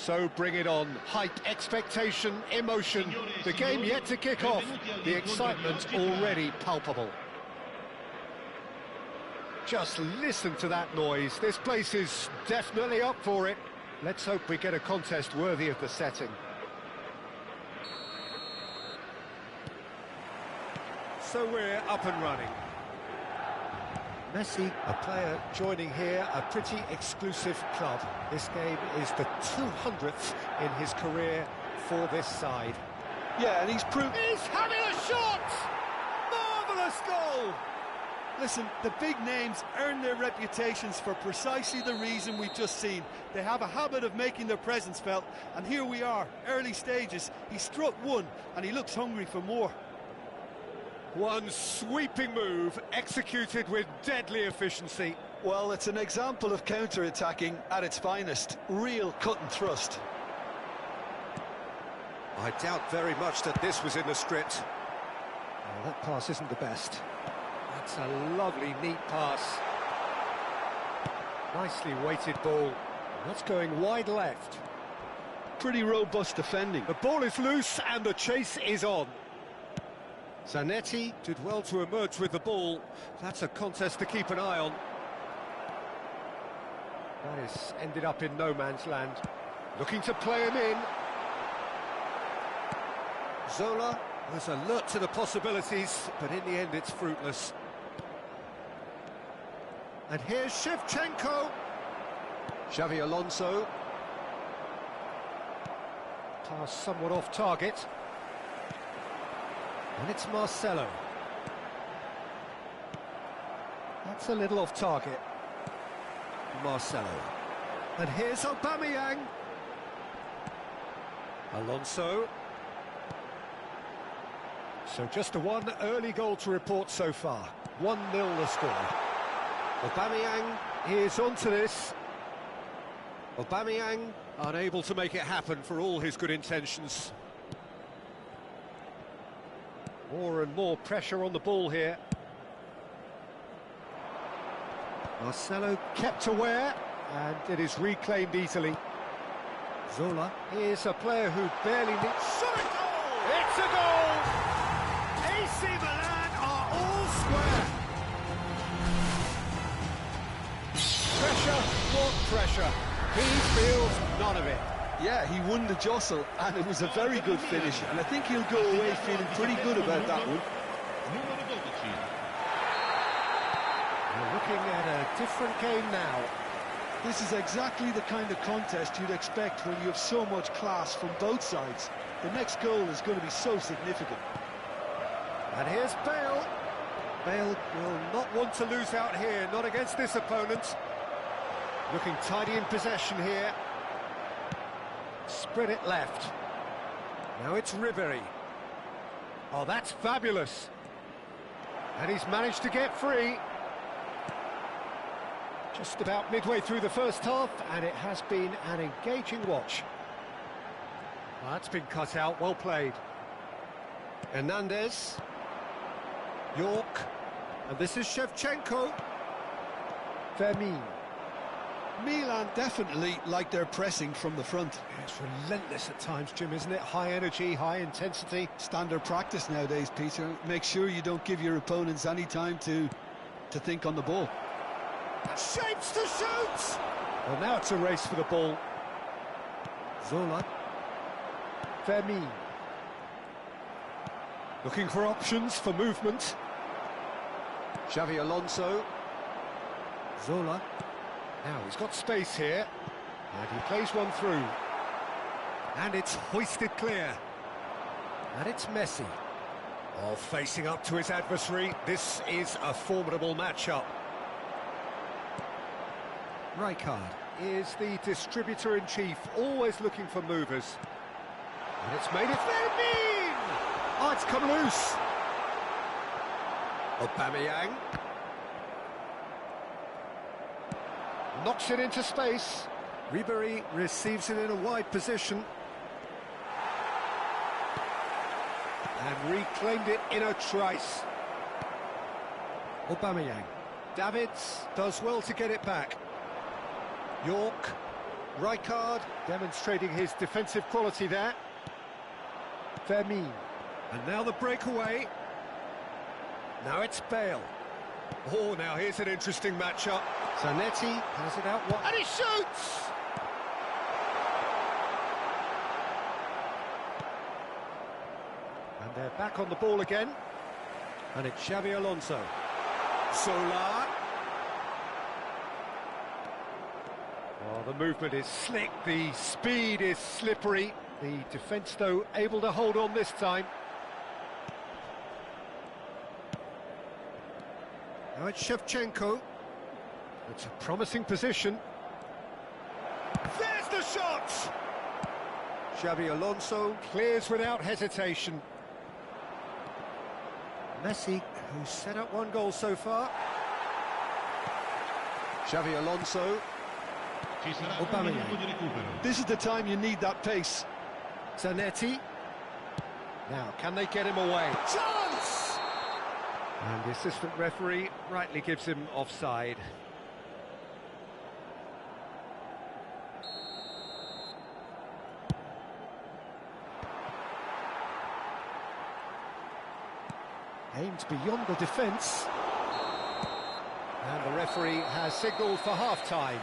So bring it on. Hype, expectation, emotion. The game yet to kick off. The excitement already palpable. Just listen to that noise. This place is definitely up for it. Let's hope we get a contest worthy of the setting. So we're up and running. Messi, a player joining here, a pretty exclusive club. This game is the 200th in his career for this side. Yeah, and he's proved... He's having a shot! Marvellous goal! Listen, the big names earn their reputations for precisely the reason we've just seen. They have a habit of making their presence felt, and here we are, early stages. He struck one, and he looks hungry for more. One sweeping move, executed with deadly efficiency. Well, it's an example of counter-attacking at its finest. Real cut and thrust. I doubt very much that this was in the script. Well, that pass isn't the best. That's a lovely, neat pass. Nicely weighted ball. That's going wide left. Pretty robust defending. The ball is loose and the chase is on. Zanetti did well to emerge with the ball. That's a contest to keep an eye on. That has ended up in no man's land. Looking to play him in. Zola was alert to the possibilities, but in the end it's fruitless. And here's Shevchenko. Xavi Alonso. Pass somewhat off target. And it's Marcelo. That's a little off target. Marcelo. And here's Aubameyang. Alonso. So just a one early goal to report so far. 1-0 the score. Aubameyang is onto this. Aubameyang unable to make it happen for all his good intentions. More and more pressure on the ball here. Marcelo kept aware, and it is reclaimed easily. Zola is a player who barely needs... Shot a goal! It's a goal! AC Milan are all square. Pressure, what pressure? He feels none of it. Yeah, he won the jostle, and it was a very good finish, and I think he'll go away feeling pretty good about that one. We're looking at a different game now. This is exactly the kind of contest you'd expect when you have so much class from both sides. The next goal is going to be so significant. And here's Bale. Bale will not want to lose out here, not against this opponent. Looking tidy in possession here. Spread it left. Now it's Ribery. Oh, that's fabulous. And he's managed to get free. Just about midway through the first half, and it has been an engaging watch. Well, that's been cut out, well played. Hernandez. York. And this is Shevchenko. Fermin. Milan definitely like their pressing from the front. It's relentless at times, Jim, isn't it? High energy, high intensity. Standard practice nowadays, Peter. Make sure you don't give your opponents any time to think on the ball. Shapes to shoot! Well, now it's a race for the ball. Zola. Fermin. Looking for options for movement. Xavi Alonso. Zola. Now he's got space here, and he plays one through. And it's hoisted clear. And it's Messi. Oh, facing up to his adversary. This is a formidable matchup. Rijkaard is the distributor-in-chief, always looking for movers. And it's made it Fermin! Oh, it's come loose. Aubameyang. Knocks it into space. Ribery receives it in a wide position. And reclaimed it in a trice. Aubameyang. Davids does well to get it back. York. Rijkaard demonstrating his defensive quality there. Fermin. And now the breakaway. Now it's Bale. Oh, now here's an interesting matchup. Zanetti has it out wide. And he shoots! And they're back on the ball again. And it's Xavi Alonso. Zola. Oh, the movement is slick, the speed is slippery. The defence, though, able to hold on this time. Now it's Shevchenko. It's a promising position. There's the shot! Xavi Alonso clears without hesitation. Messi, who's set up one goal so far. Xavi Alonso. Aubameyang. This is the time you need that pace. Zanetti. Now, can they get him away? Chance! And the assistant referee rightly gives him offside. Aimed beyond the defence. And the referee has signalled for half-time.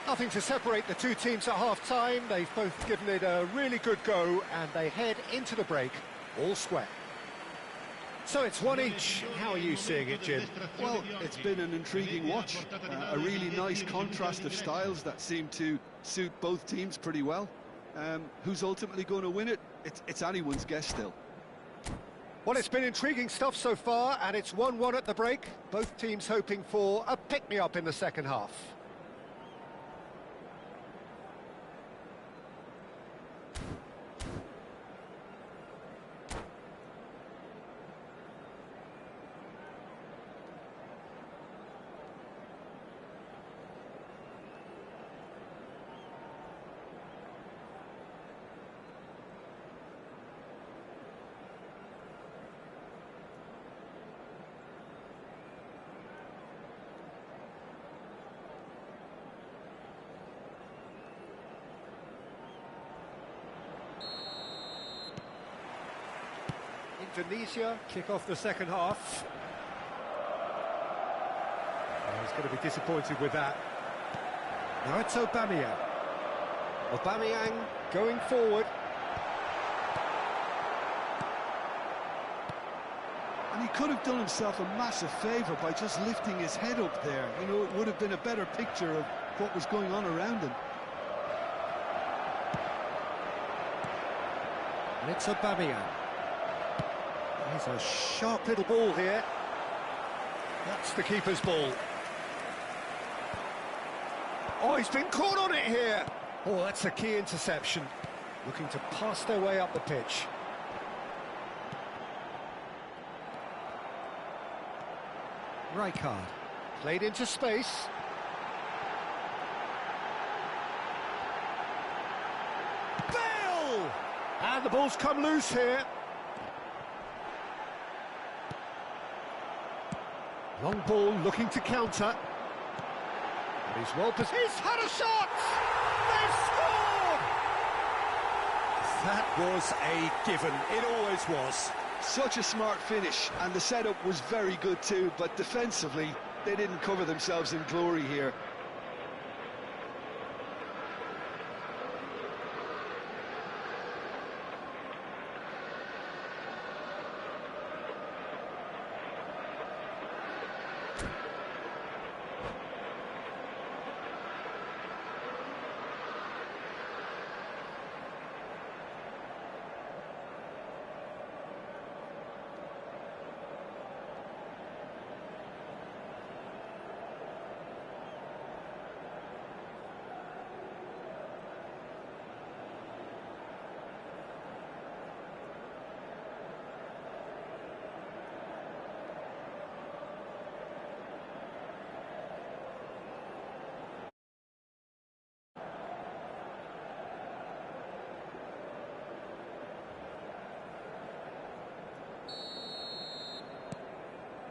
Nothing to separate the two teams at half-time. They've both given it a really good go, and they head into the break, all square. So it's one each. How are you seeing it, Jim? Well, it's been an intriguing watch. A really nice contrast of styles that seem to suit both teams pretty well. Who's ultimately going to win it? It's anyone's guess still. Well, it's been intriguing stuff so far, and it's 1-1 at the break. Both teams hoping for a pick-me-up in the second half. Indonesia kick off the second half. Oh, he's going to be disappointed with that. Now it's Aubameyang. Aubameyang going forward. And he could have done himself a massive favour by just lifting his head up there. You know, it would have been a better picture of what was going on around him. And it's Aubameyang. He's a sharp little ball here. That's the keeper's ball. Oh, he's been caught on it here. Oh, that's a key interception. Looking to pass their way up the pitch. Rijkaard. Played into space. Bale! And the ball's come loose here. Long ball looking to counter. And he's well positioned. He's had a shot! They've scored! That was a given. It always was. Such a smart finish, and the setup was very good too, but defensively, they didn't cover themselves in glory here.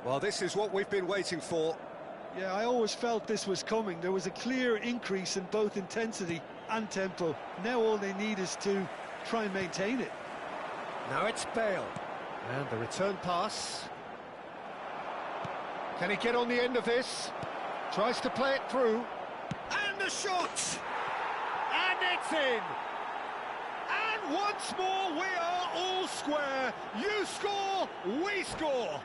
Well, this is what we've been waiting for. Yeah, I always felt this was coming. There was a clear increase in both intensity and tempo. Now all they need is to try and maintain it. Now it's Bale. And the return pass. Can he get on the end of this? Tries to play it through. And the shot! And it's in! And once more we are all square. You score, we score!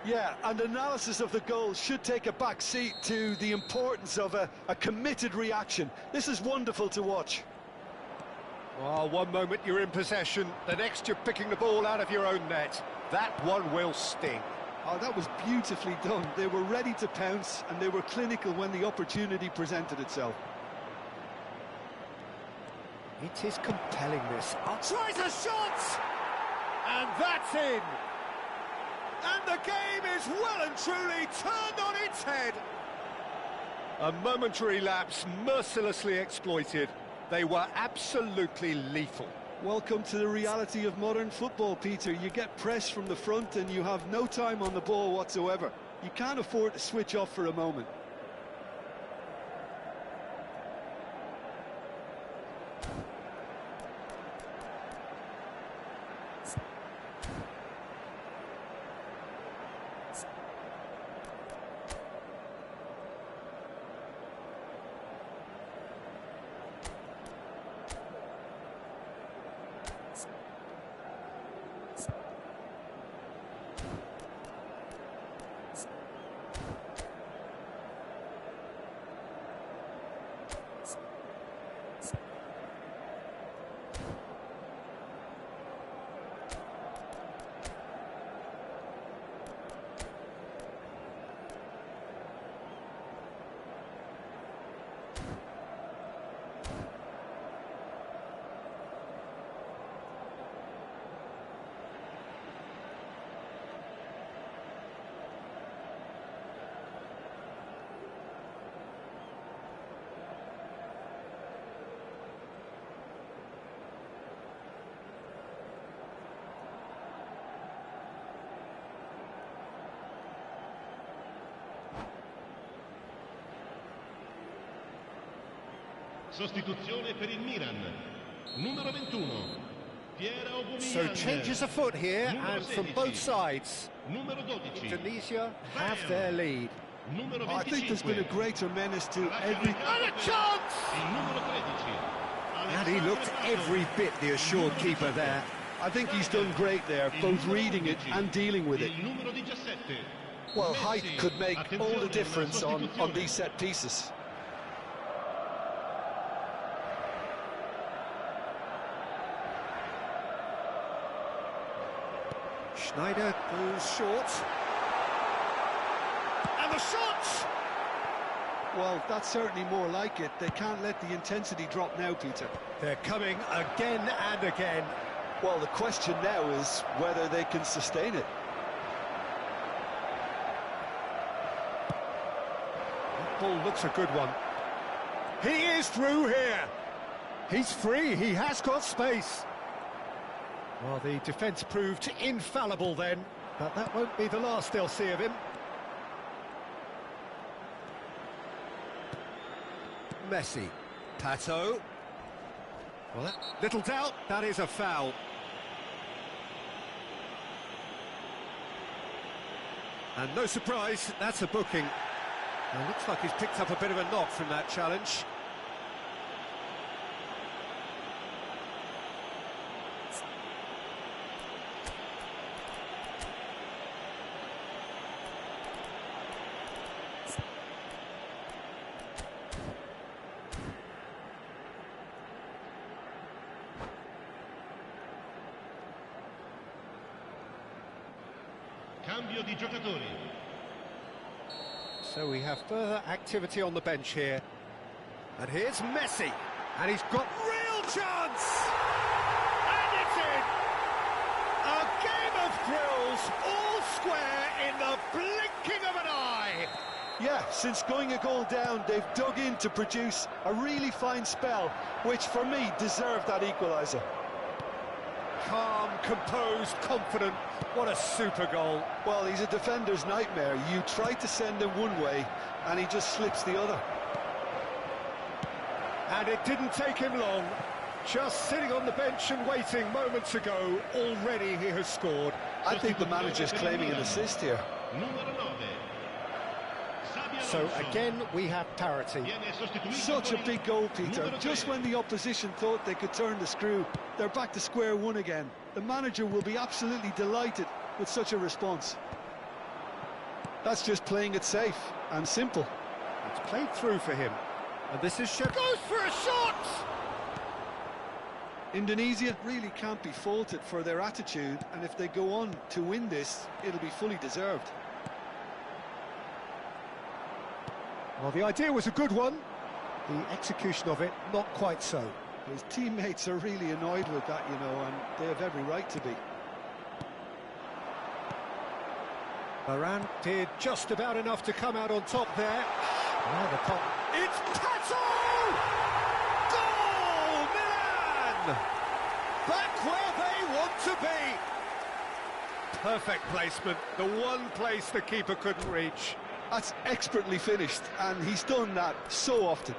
Yeah, and analysis of the goal should take a back seat to the importance of a committed reaction. This is wonderful to watch. Well, one moment you're in possession, the next you're picking the ball out of your own net. That one will sting. Oh, that was beautifully done. They were ready to pounce, and they were clinical when the opportunity presented itself. It is compelling, this. Oh, tries a shot! And that's in! And the game is well and truly turned on its head. A momentary lapse mercilessly exploited. They were absolutely lethal. Welcome to the reality of modern football, Peter. You get pressed from the front and you have no time on the ball whatsoever. You can't afford to switch off for a moment. Sostituzione per il Milan. Numero 21. So changes afoot here, and from both sides. Indonesia have their lead. I think there's been a greater menace to every... And a chance! And he looked every bit the assured keeper there. I think he's done great there, both reading it and dealing with it. Well, height could make all the difference on these set pieces. Schneider goes short. And the shot! Well, that's certainly more like it. They can't let the intensity drop now, Peter. They're coming again and again. Well, the question now is whether they can sustain it. That ball looks a good one. He is through here. He's free, he has got space. Well, the defence proved infallible then, but that won't be the last they'll see of him. Messi. Pato. Well, little doubt, that is a foul. And no surprise, that's a booking. Well, looks like he's picked up a bit of a knock from that challenge. Cambio di giocatori. So we have further activity on the bench here. And here's Messi. And he's got real chance! And it's in! A game of thrills, all square in the blinking of an eye! Yeah, since going a goal down, they've dug in to produce a really fine spell, which for me deserved that equaliser. Calm, composed, confident. What a super goal. Well, he's a defender's nightmare. You try to send him one way, and he just slips the other. And it didn't take him long. Just sitting on the bench and waiting moments ago, already he has scored. I think the manager's claiming an assist here. So again, we have parity. Such a big goal, Peter. Just when the opposition thought they could turn the screw, they're back to square one again. The manager will be absolutely delighted with such a response. That's just playing it safe and simple. It's played through for him. And this is goes for a shot! Indonesia really can't be faulted for their attitude, and if they go on to win this, it'll be fully deserved. Well, the idea was a good one. The execution of it, not quite so. His teammates are really annoyed with that, you know, and they have every right to be. Varane did just about enough to come out on top there. Now the pop. It's Pato! Goal! Milan! Back where they want to be. Perfect placement. The one place the keeper couldn't reach. That's expertly finished, and he's done that so often.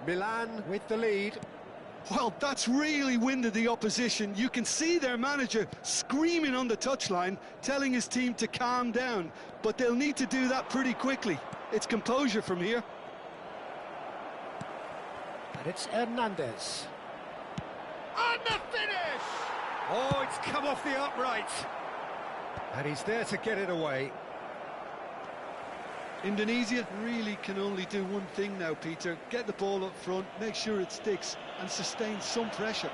Milan with the lead. Well, that's really winded the opposition. You can see their manager screaming on the touchline, telling his team to calm down. But they'll need to do that pretty quickly. It's composure from here. And it's Hernandez. And the finish! Oh, it's come off the upright. And he's there to get it away. Indonesia really can only do one thing now, Peter. Get the ball up front, make sure it sticks, and sustain some pressure.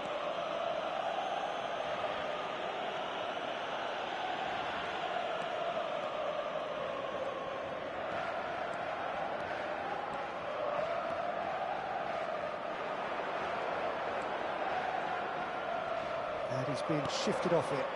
And he's been shifted off it.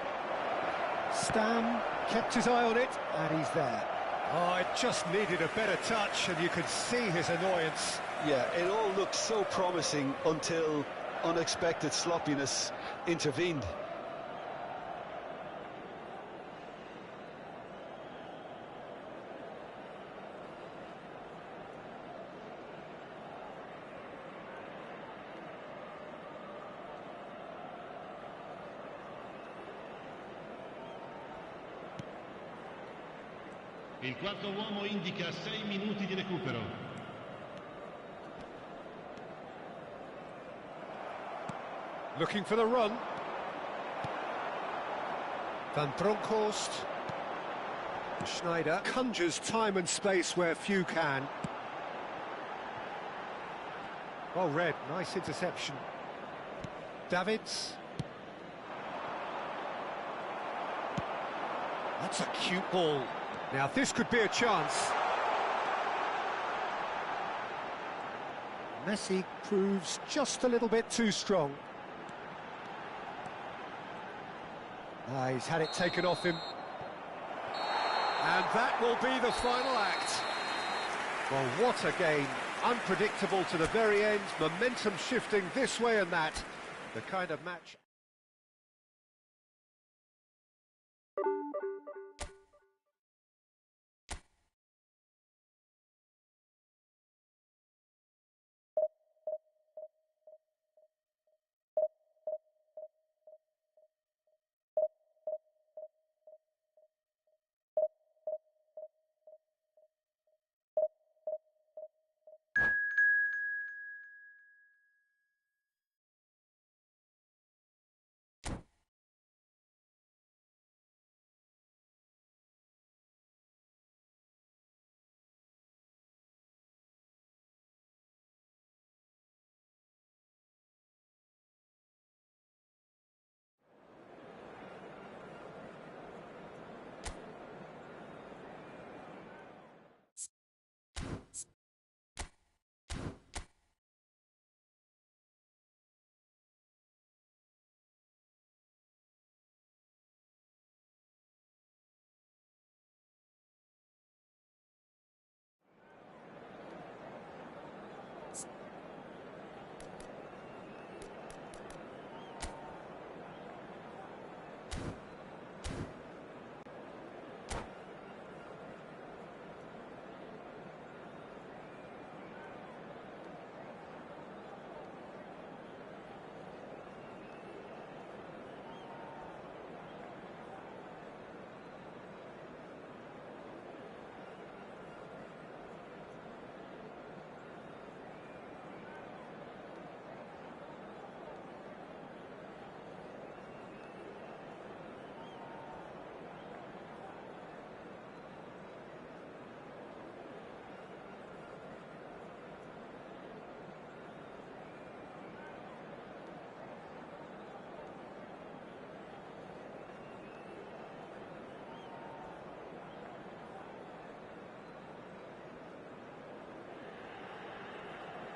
Stam kept his eye on it, and he's there. Oh, it just needed a better touch, and you could see his annoyance. Yeah, it all looked so promising until unexpected sloppiness intervened. Il quarto uomo indica 6 minuti di recupero. Looking for the run. Van Bronckhorst. Schneider conjures time and space where few can. Well read, nice interception. Davids. That's a cute ball. Now this could be a chance. Messi proves just a little bit too strong. He's had it taken off him. And that will be the final act. Well, what a game. Unpredictable to the very end. Momentum shifting this way and that. The kind of match...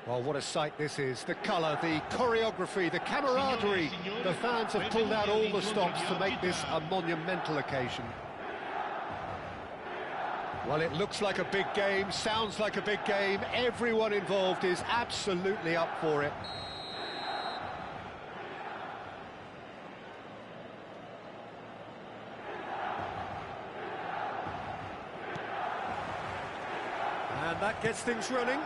Well, what a sight this is. The colour, the choreography, the camaraderie. The fans have pulled out all the stops to make this a monumental occasion. Well, it looks like a big game, sounds like a big game. Everyone involved is absolutely up for it. And that gets things running.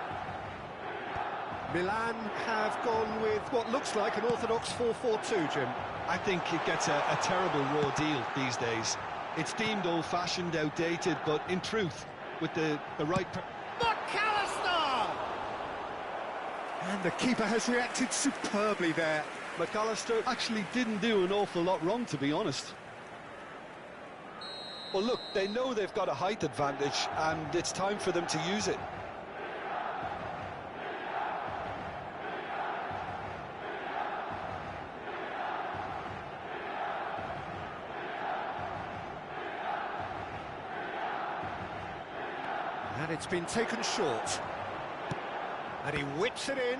Milan have gone with what looks like an orthodox 4-4-2, Jim. I think it gets a terrible raw deal these days. It's deemed old-fashioned, outdated, but in truth, with the right... McAllister! And the keeper has reacted superbly there. McAllister actually didn't do an awful lot wrong, to be honest. Well, look, they know they've got a height advantage, and it's time for them to use it. And it's been taken short. And he whips it in.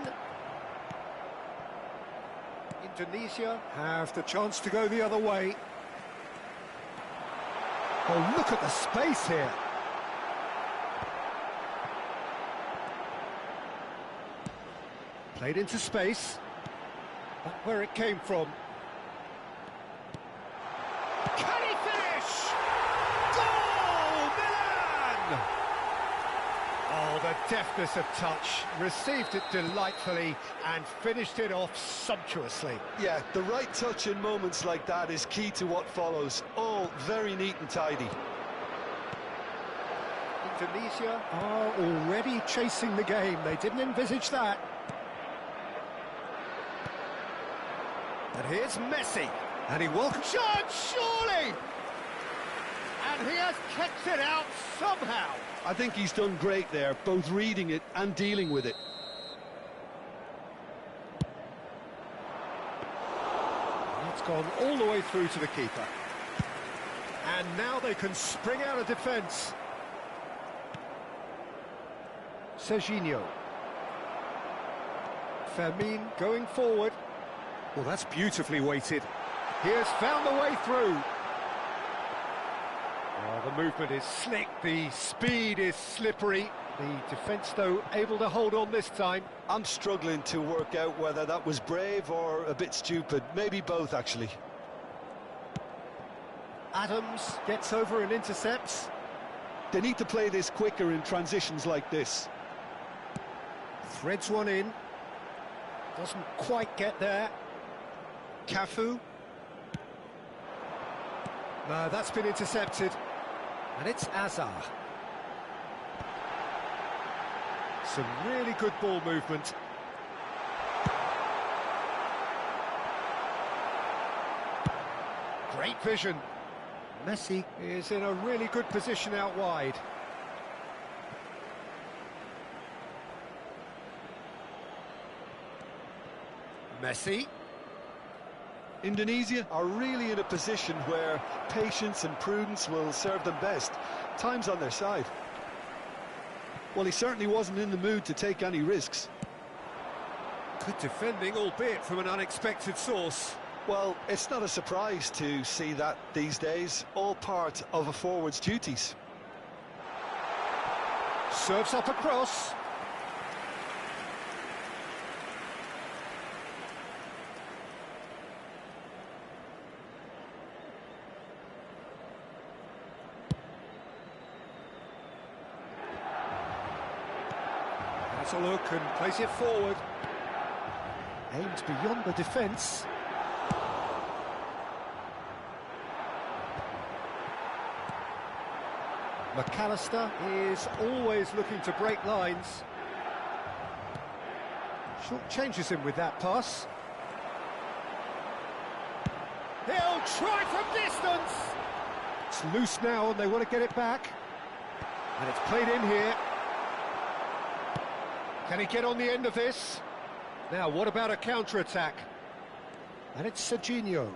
Indonesia have the chance to go the other way. Oh, look at the space here. Played into space. Not where it came from. Can he finish? Goal, Milan! Oh, the deftness of touch. Received it delightfully and finished it off sumptuously. Yeah, the right touch in moments like that is key to what follows. All very neat and tidy. Indonesia are already chasing the game. They didn't envisage that. And here's Messi. And he will... Chance, surely! And he has kept it out somehow. I think he's done great there, both reading it and dealing with it. It's gone all the way through to the keeper. And now they can spring out of defence. Serginho. Fermin going forward. Well, that's beautifully weighted. He has found the way through. Oh, the movement is slick, the speed is slippery. The defence, though, able to hold on this time. I'm struggling to work out whether that was brave or a bit stupid. Maybe both, actually. Adams gets over and intercepts. They need to play this quicker in transitions like this. Threads one in. Doesn't quite get there. Cafu. No, that's been intercepted. And it's Azar. Some really good ball movement. Great vision. Messi is in a really good position out wide. Messi. Indonesia are really in a position where patience and prudence will serve them best. Time's on their side. Well, he certainly wasn't in the mood to take any risks. Good defending, albeit from an unexpected source. Well, it's not a surprise to see that these days, all part of a forward's duties. Serves up across. Has a look and plays it forward. Aims beyond the defence. McAllister is always looking to break lines. Short changes him with that pass. He'll try from distance. It's loose now and they want to get it back. And it's played in here. Can he get on the end of this? Now, what about a counter-attack? And it's Serginho.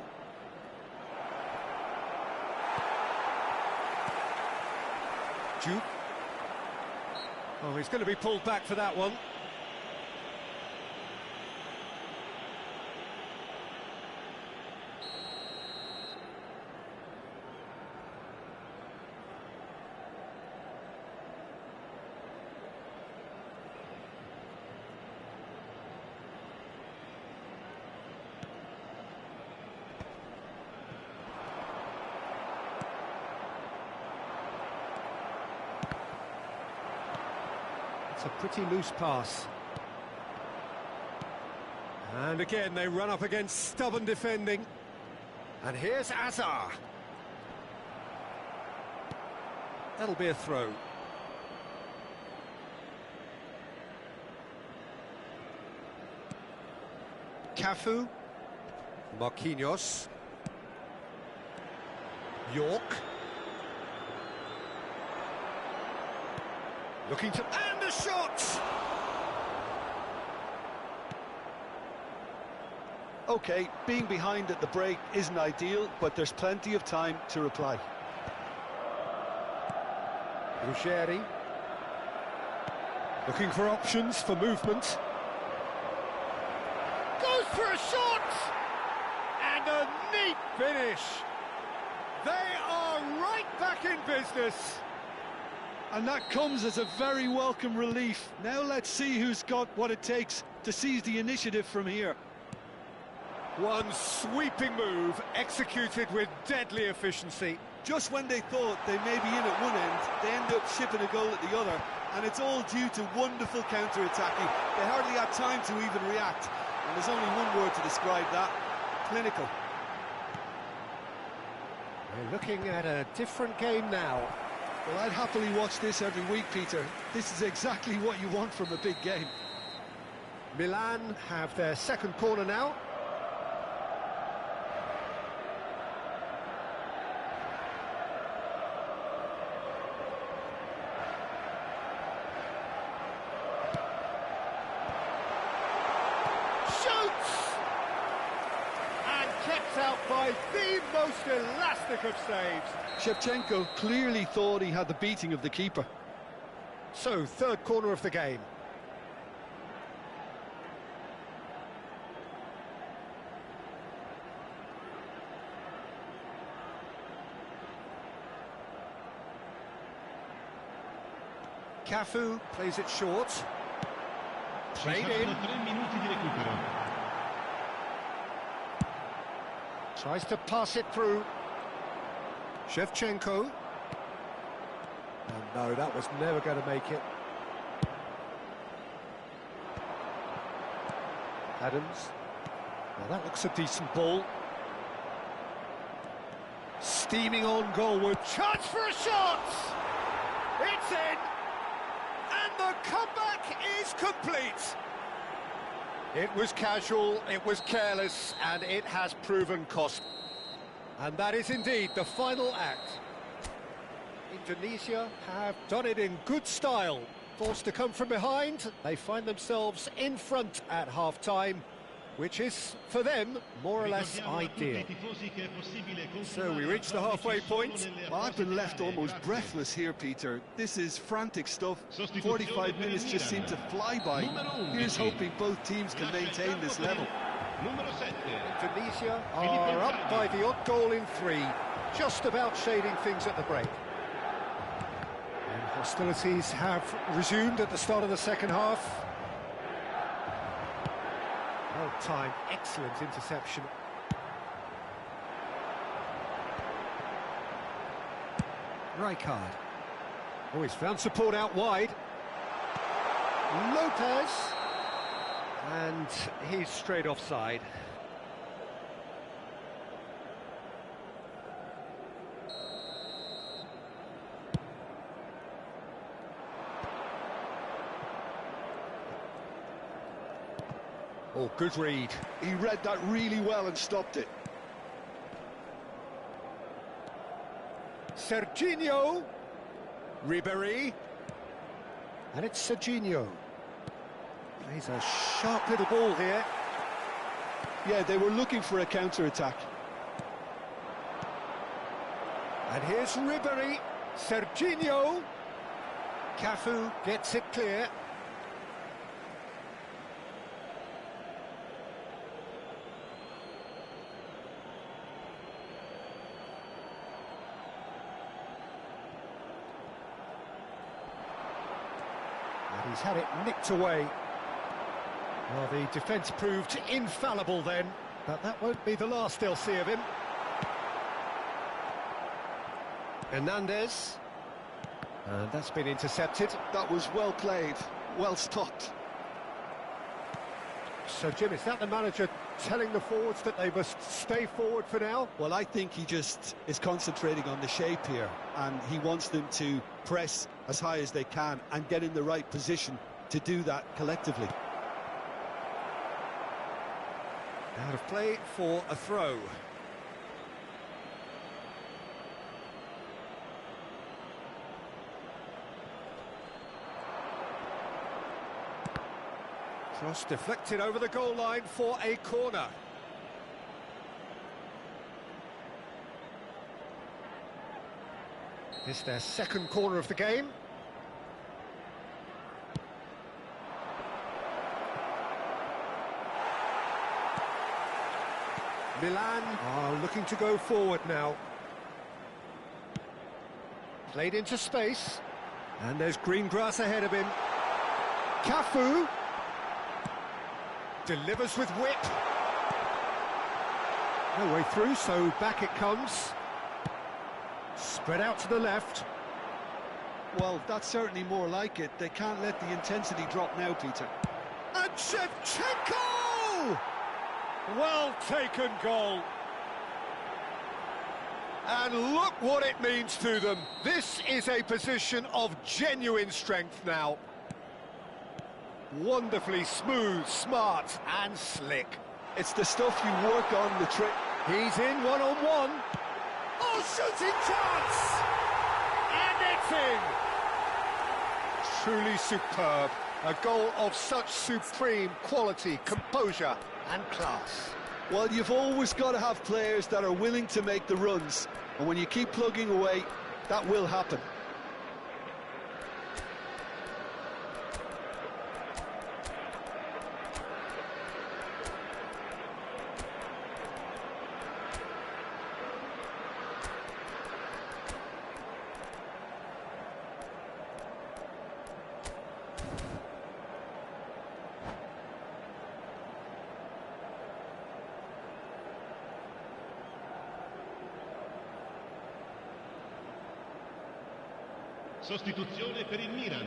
Duke. Oh, he's going to be pulled back for that one. It's a pretty loose pass. And again, they run up against stubborn defending. And here's Azar. That'll be a throw. Cafu. Marquinhos. York. Looking to... And the shot! OK, being behind at the break isn't ideal, but there's plenty of time to reply. Ruggeri. Looking for options for movement. Goes for a shot! And a neat finish. They are right back in business. And that comes as a very welcome relief. Now let's see who's got what it takes to seize the initiative from here. One sweeping move, executed with deadly efficiency. Just when they thought they may be in at one end, they end up shipping a goal at the other, and it's all due to wonderful counter-attacking. They hardly had time to even react, and there's only one word to describe that: clinical. We're looking at a different game now. Well, I'd happily watch this every week, Peter. This is exactly what you want from a big game. Milan have their second corner now. Kept out by the most elastic of saves. Shevchenko clearly thought he had the beating of the keeper. So, third corner of the game. Cafu plays it short. Played in. Tries to pass it through. Shevchenko. And no, that was never going to make it. Adams. Well, that looks a decent ball. Steaming on goalward. Chance for a shot! It's in! And the comeback is complete! It was casual, it was careless, and it has proven cost. And that is indeed the final act. Indonesia have done it in good style. Forced to come from behind, they find themselves in front at half-time, which is, for them, more or less ideal. So we reach the halfway point. Well, I've been left almost breathless here, Peter. This is frantic stuff. 45 minutes just seem to fly by. Here's hoping both teams can maintain this level. Indonesia are up by the odd goal in 3, just about shading things at the break. And hostilities have resumed at the start of the second half. Well timed, excellent interception. Rijkaard. Oh, he's found support out wide. Lopez. And he's straight offside. Oh, good read. He read that really well and stopped it. Serginho. Ribéry. And it's Serginho. Plays a sharp little ball here. Yeah, they were looking for a counter-attack. And here's Ribéry. Serginho. Cafu gets it clear. He's had it nicked away. Well, the defence proved infallible then, but that won't be the last they'll see of him. Hernandez. And that's been intercepted. That was well played. Well stopped. So, Jim, is that the manager telling the forwards that they must stay forward for now? Well, I think he just is concentrating on the shape here, and he wants them to press as high as they can and get in the right position to do that collectively. Out of play for a throw. Cross deflected over the goal line for a corner. It's their second corner of the game. Milan are looking to go forward now. Played into space. And there's green grass ahead of him. Cafu delivers with whip. No way through, so back it comes. Spread out to the left. Well, that's certainly more like it. They can't let the intensity drop now, Peter. And Shevchenko! Well taken goal. And look what it means to them. This is a position of genuine strength now. Wonderfully smooth, smart and slick. It's the stuff you work on, the trick. He's in one-on-one. Oh, shooting chance! And it's in! Truly superb. A goal of such supreme quality, composure and class. Well, you've always got to have players that are willing to make the runs. And when you keep plugging away, that will happen. Sostituzione per il Milan.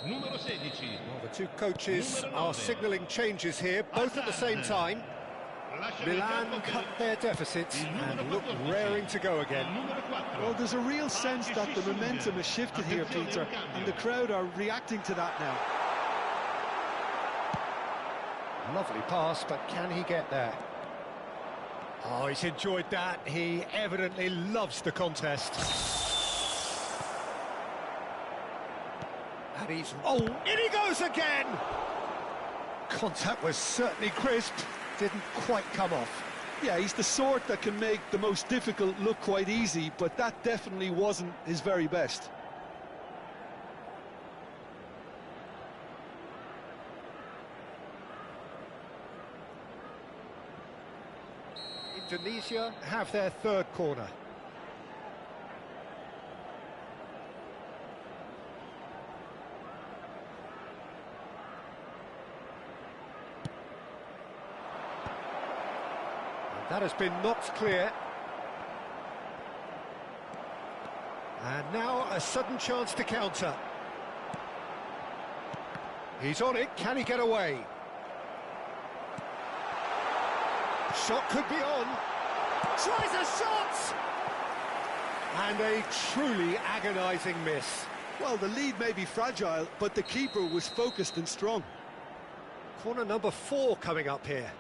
Numero 16. Well, the two coaches are signalling changes here, both at the same time. Milan cut their deficit and look raring to go again. Well, there's a real sense that the momentum has shifted here, Peter, and the crowd are reacting to that now. Lovely pass, but can he get there? Oh, he's enjoyed that. He evidently loves the contest. And he's... Oh, in he goes again! Contact was certainly crisp, didn't quite come off. Yeah, he's the sort that can make the most difficult look quite easy, but that definitely wasn't his very best. Indonesia have their third corner. That has been knocked clear. And now a sudden chance to counter. He's on it, can he get away? Shot could be on. Tries a shot! And a truly agonising miss. Well, the lead may be fragile, but the keeper was focused and strong. Corner number 4 coming up here.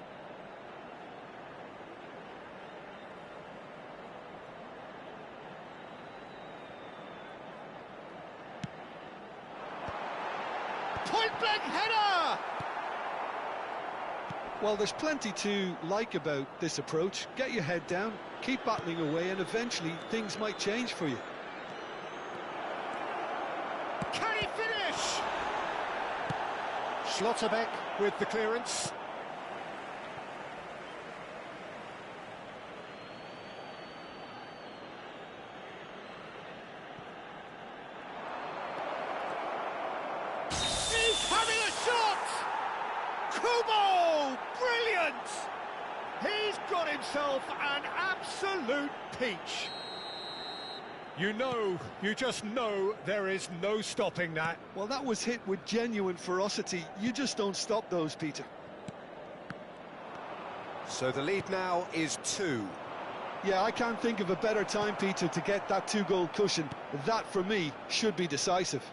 Point-blank header! Well, there's plenty to like about this approach. Get your head down, keep battling away, and eventually things might change for you. Can he finish? Schlotterbeck with the clearance. He's having a shot! Kubo! Brilliant! He's got himself an absolute peach. You just know there is no stopping that. Well, that was hit with genuine ferocity. You just don't stop those, Peter. So the lead now is 2. Yeah, I can't think of a better time, Peter, to get that 2-goal cushion. That, for me, should be decisive.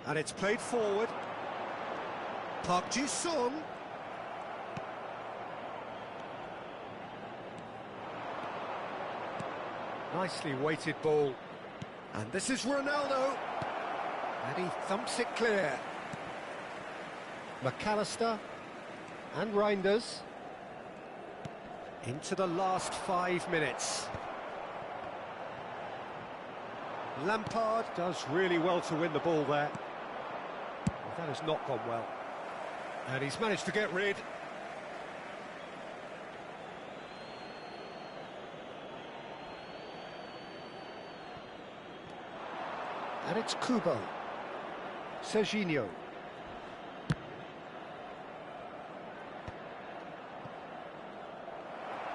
And it's played forward. Park Ji-sung. Nicely weighted ball. And this is Ronaldo. And he thumps it clear. McAllister and Reinders. Into the last 5 minutes. Lampard does really well to win the ball there. That has not gone well. And he's managed to get rid. And it's Kubo. Serginho.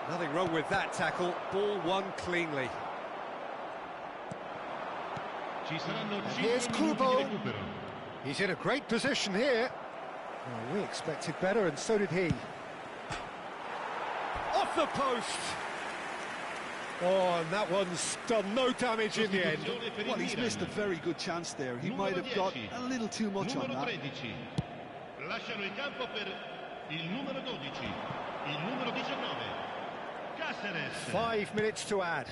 Nothing wrong with that tackle. Ball won cleanly. And here's Kubo. He's in a great position here. Well, we expected better, and so did he. Off the post! Oh, and that one's done no damage in the end. Well, he's missed a very good chance there. He might have got a little too much on that. Lasciano il campo per il numero 12, il numero 19, Cáceres. 5 minutes to add.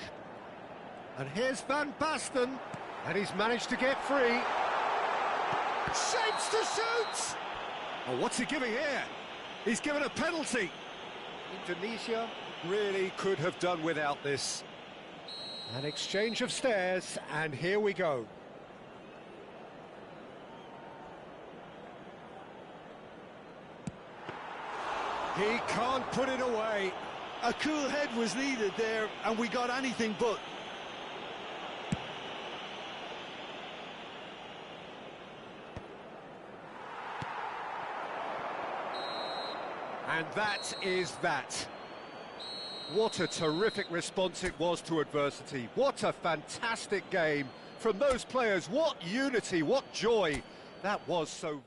And here's Van Basten, and he's managed to get free. Shapes to shoot! Oh, what's he giving here? He's given a penalty. Indonesia really could have done without this. An exchange of stares, and here we go. He can't put it away. A cool head was needed there, and we got anything but. And that is that. What a terrific response it was to adversity. What a fantastic game from those players. What unity, what joy. That was so...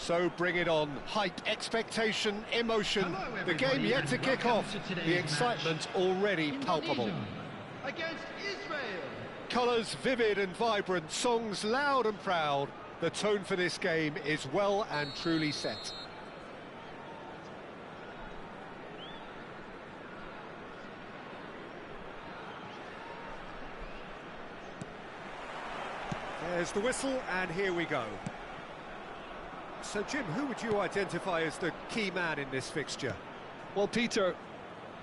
So bring it on. Hype, expectation, emotion. The game yet to kick off. The excitement already palpable. Against Israel. Colours vivid and vibrant, songs loud and proud. The tone for this game is well and truly set. There's the whistle, and here we go. So, Jim, who would you identify as the key man in this fixture? Well, Peter,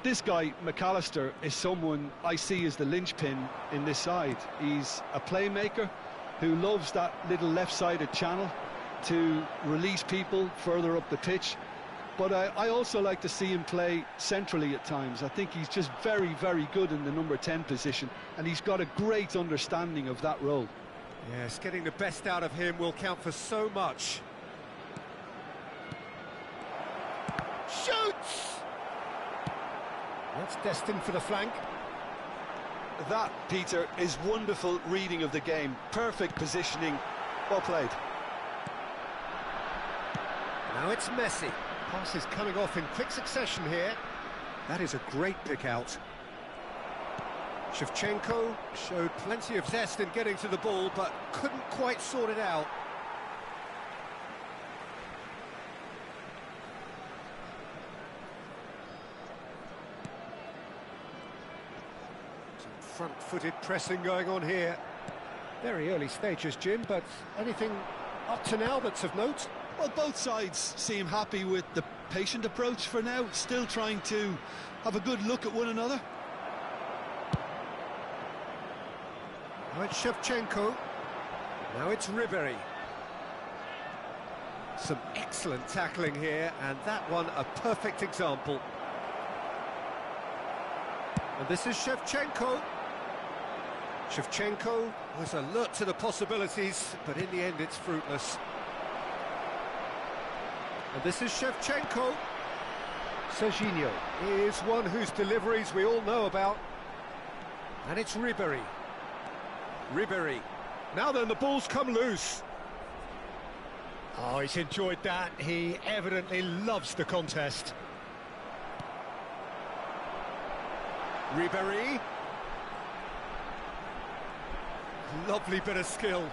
this guy, McAllister, is someone I see as the linchpin in this side. He's a playmaker who loves that little left-sided channel to release people further up the pitch. But I also like to see him play centrally at times. I think he's just very, very good in the number 10 position, and he's got a great understanding of that role. Yes, getting the best out of him will count for so much. Shoots! That's destined for the flank. That, Peter, is wonderful reading of the game. Perfect positioning. Well played. Now it's Messi. Pass is coming off in quick succession here. That is a great pick out. Shevchenko showed plenty of zest in getting to the ball, but couldn't quite sort it out. Some front-footed pressing going on here. Very early stages, Jim, but anything up to now that's of note? Well, both sides seem happy with the patient approach for now, still trying to have a good look at one another. Now it's Shevchenko. Now it's Ribery. Some excellent tackling here, and that one a perfect example. And this is Shevchenko. Shevchenko was alert to the possibilities, but in the end it's fruitless. And this is Shevchenko. Serginho is one whose deliveries we all know about. And it's Ribery. Ribery. Now then, the ball's come loose. Oh, he's enjoyed that. He evidently loves the contest. Ribery. Lovely bit of skill.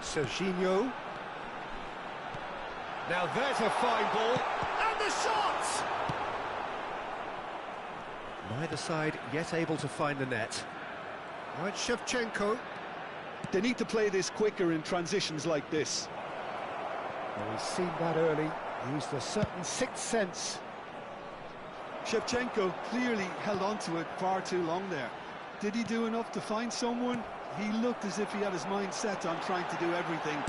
Serginho. Now there's a fine ball, and the shot! Neither side yet able to find the net. Now it's Shevchenko. They need to play this quicker in transitions like this. Well, he's seen that early, used a certain sixth sense. Shevchenko clearly held on to it far too long there. Did he do enough to find someone? He looked as if he had his mind set on trying to do everything.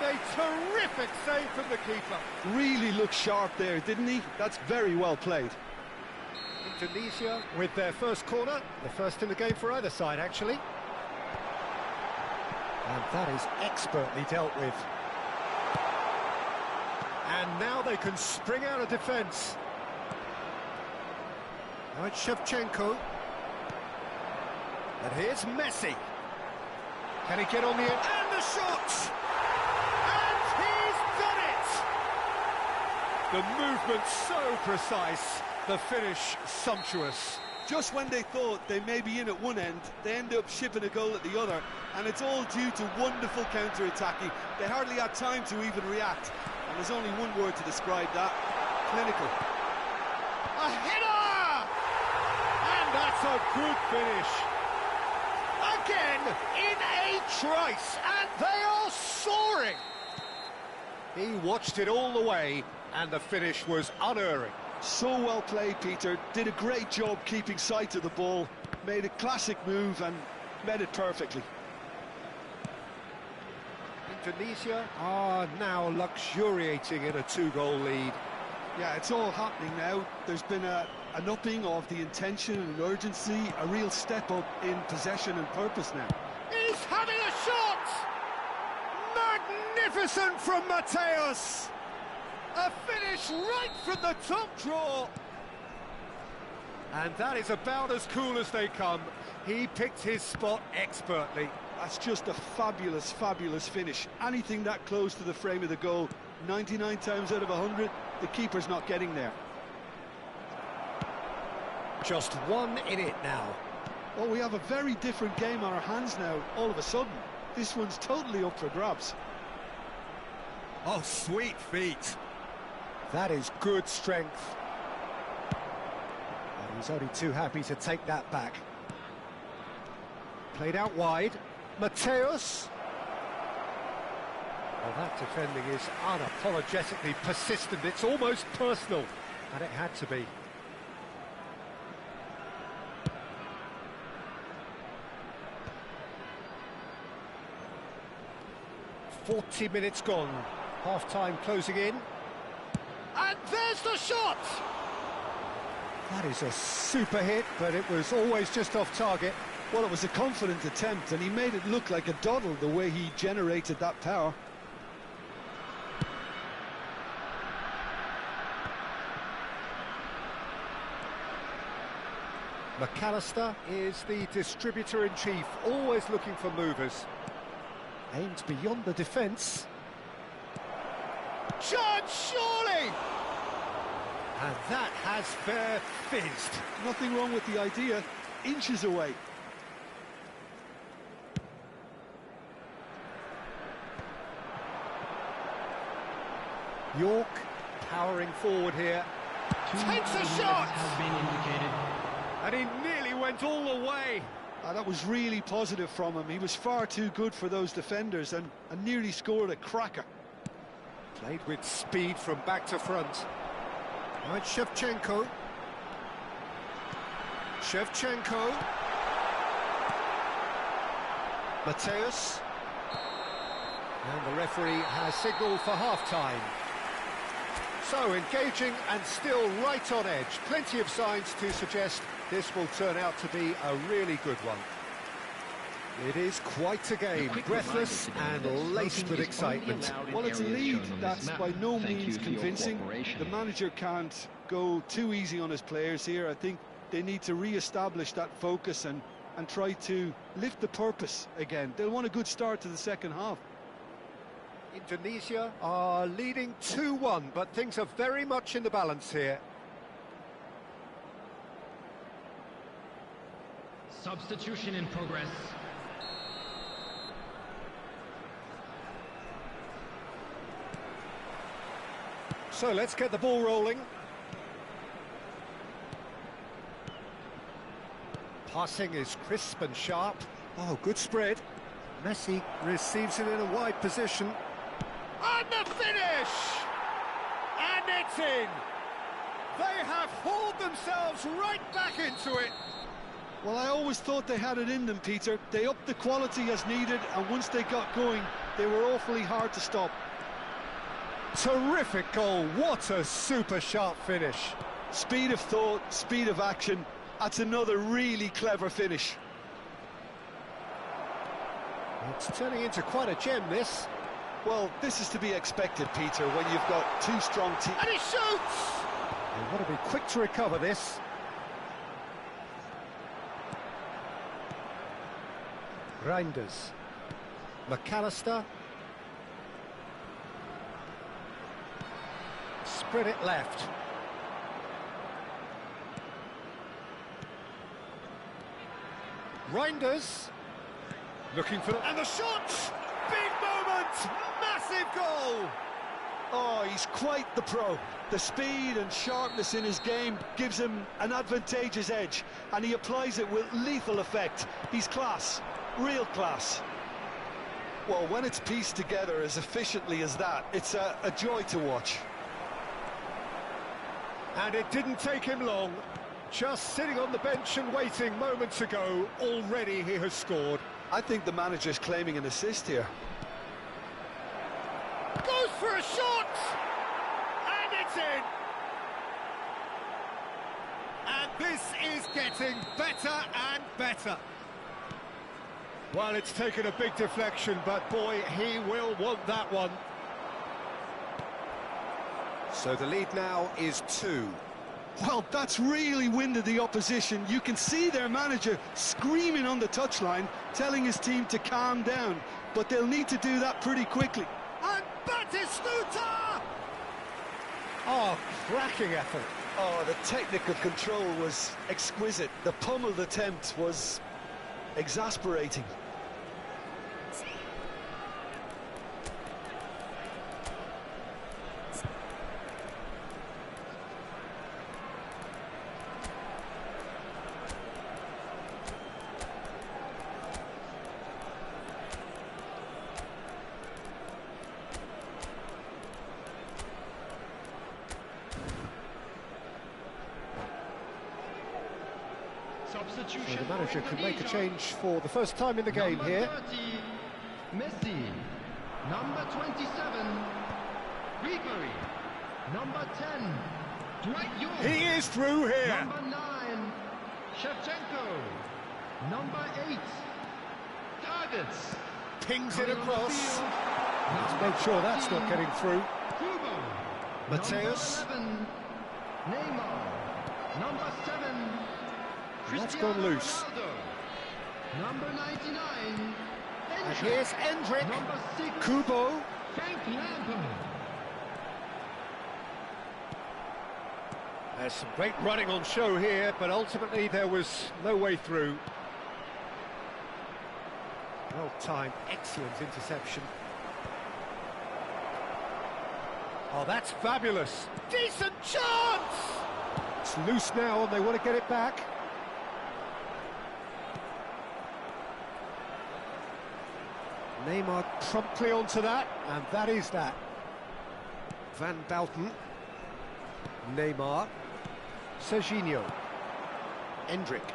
A terrific save from the keeper. Really looked sharp there, didn't he? That's very well played. Indonesia with their first corner, the first in the game for either side, actually. And that is expertly dealt with. And now they can spring out of defence. Now it's Shevchenko. And here's Messi. Can he get on the end? And the shot! The movement so precise, the finish sumptuous. Just when they thought they may be in at one end, they end up shipping a goal at the other, and it's all due to wonderful counter-attacking. They hardly had time to even react, and there's only one word to describe that: clinical. A header! And that's a good finish. Again, in a trice, and they are soaring. He watched it all the way, and the finish was unerring. So well played, Peter. Did a great job keeping sight of the ball. Made a classic move and met it perfectly. Indonesia are now luxuriating in a 2-goal lead. Yeah, it's all happening now. There's been an upping of the intention and urgency, a real step up in possession and purpose now. He's having a shot! Magnificent from Mateus! A finish right from the top draw. And that is about as cool as they come. He picked his spot expertly. That's just a fabulous, fabulous finish. Anything that close to the frame of the goal, 99 times out of 100, the keeper's not getting there. Just one in it now. Well, we have a very different game on our hands now, all of a sudden. This one's totally up for grabs. Oh, sweet feet. That is good strength. And he's only too happy to take that back. Played out wide. Mateus. Well, that defending is unapologetically persistent. It's almost personal, and it had to be. "40 minutes gone. Half-time closing in. And there's the shot! That is a super hit, but it was always just off target. Well, it was a confident attempt, and he made it look like a doddle the way he generated that power. McAllister is the distributor-in-chief, always looking for movers. Aimed beyond the defence. Chance, surely! And that has fair fizzed. Nothing wrong with the idea, inches away. York powering forward here. Takes a shot! Has been indicated. And he nearly went all the way. That was really positive from him. He was far too good for those defenders and nearly scored a cracker. Played with speed from back to front. Now it's Shevchenko. Mateus. And the referee has signalled for half-time. So, engaging and still right on edge. Plenty of signs to suggest this will turn out to be a really good one. It is quite a game, breathless and laced with excitement. Well, it's a lead that's by no means convincing. The manager can't go too easy on his players here. I think they need to re-establish that focus and try to lift the purpose again. They'll want a good start to the second half. Indonesia are leading 2-1, but things are very much in the balance here. Substitution in progress. So let's get the ball rolling. Passing is crisp and sharp. Oh, good spread. Messi receives it in a wide position. And the finish! And it's in! They have hauled themselves right back into it. Well, I always thought they had it in them, Peter. They upped the quality as needed, and once they got going, they were awfully hard to stop. Terrific goal. What a super sharp finish. Speed of thought, speed of action. That's another really clever finish. It's turning into quite a gem, this. Well, this is to be expected, Peter, when you've got two strong teams. And he shoots! They've got to be quick to recover this. Reinders. McAllister. Spread it left. Reinders. Looking for... And the shot! Big moment! Massive goal! Oh, he's quite the pro. The speed and sharpness in his game gives him an advantageous edge, and he applies it with lethal effect. He's class, real class. Well, when it's pieced together as efficiently as that, it's a joy to watch. And it didn't take him long. Just sitting on the bench and waiting moments ago, already he has scored. I think the manager's claiming an assist here. Goes for a shot! And it's in! And this is getting better and better. Well, it's taken a big deflection, but boy, he will want that one. So the lead now is 2. Well, that's really winded the opposition. You can see their manager screaming on the touchline, telling his team to calm down. But they'll need to do that pretty quickly. And Batistuta! Oh, cracking effort. Oh, the technical control was exquisite. The pummeled attempt was exasperating. Substitution. So the manager for can make a Indonesia. change for the first time in the game Number here. 30, Messi. Number 27, Ribery. Number 10, Dwight York. He is through here. Number 9, Shevchenko. Number 8, Targets. Pings it Coming on the across. field, Let's number make sure that's not 14, getting through. Kubo. Mateus. Number 11, Neymar. Number 7, That's Cristiano gone loose. Ronaldo. Number 99, And Endrick. here's Endrick. Number 6, Kubo. Frank Lampard. There's some great running on show here, but ultimately there was no way through. Well-timed, excellent interception. Oh, that's fabulous. Decent chance! It's loose now and they want to get it back. Neymar promptly onto that, and that is that. Van Bouten. Neymar. Serginho. Endrick.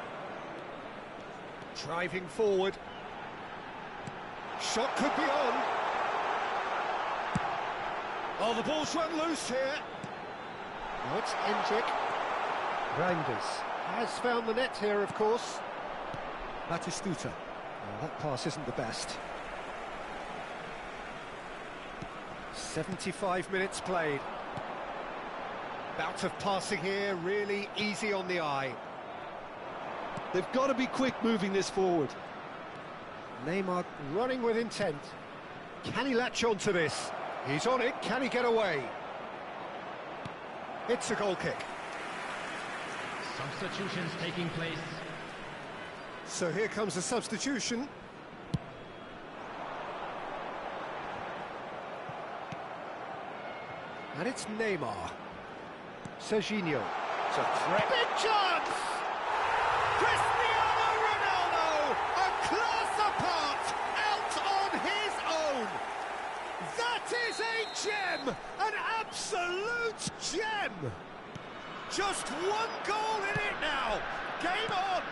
Driving forward. Shot could be on. Oh, the ball's run loose here. Now it's Endrick. Reinders has found the net here, of course. Batistuta. Oh, that pass isn't the best. 75 minutes played. Bout of passing here, really easy on the eye. They've got to be quick moving this forward. Neymar running with intent. Can he latch on to this? He's on it, can he get away? It's a goal kick. Substitutions taking place. So here comes a substitution. And it's Neymar. Serginho. It's a threat. Big chance! Cristiano Ronaldo, a class apart, out on his own. That is a gem, an absolute gem. Just one goal in it now. Game on.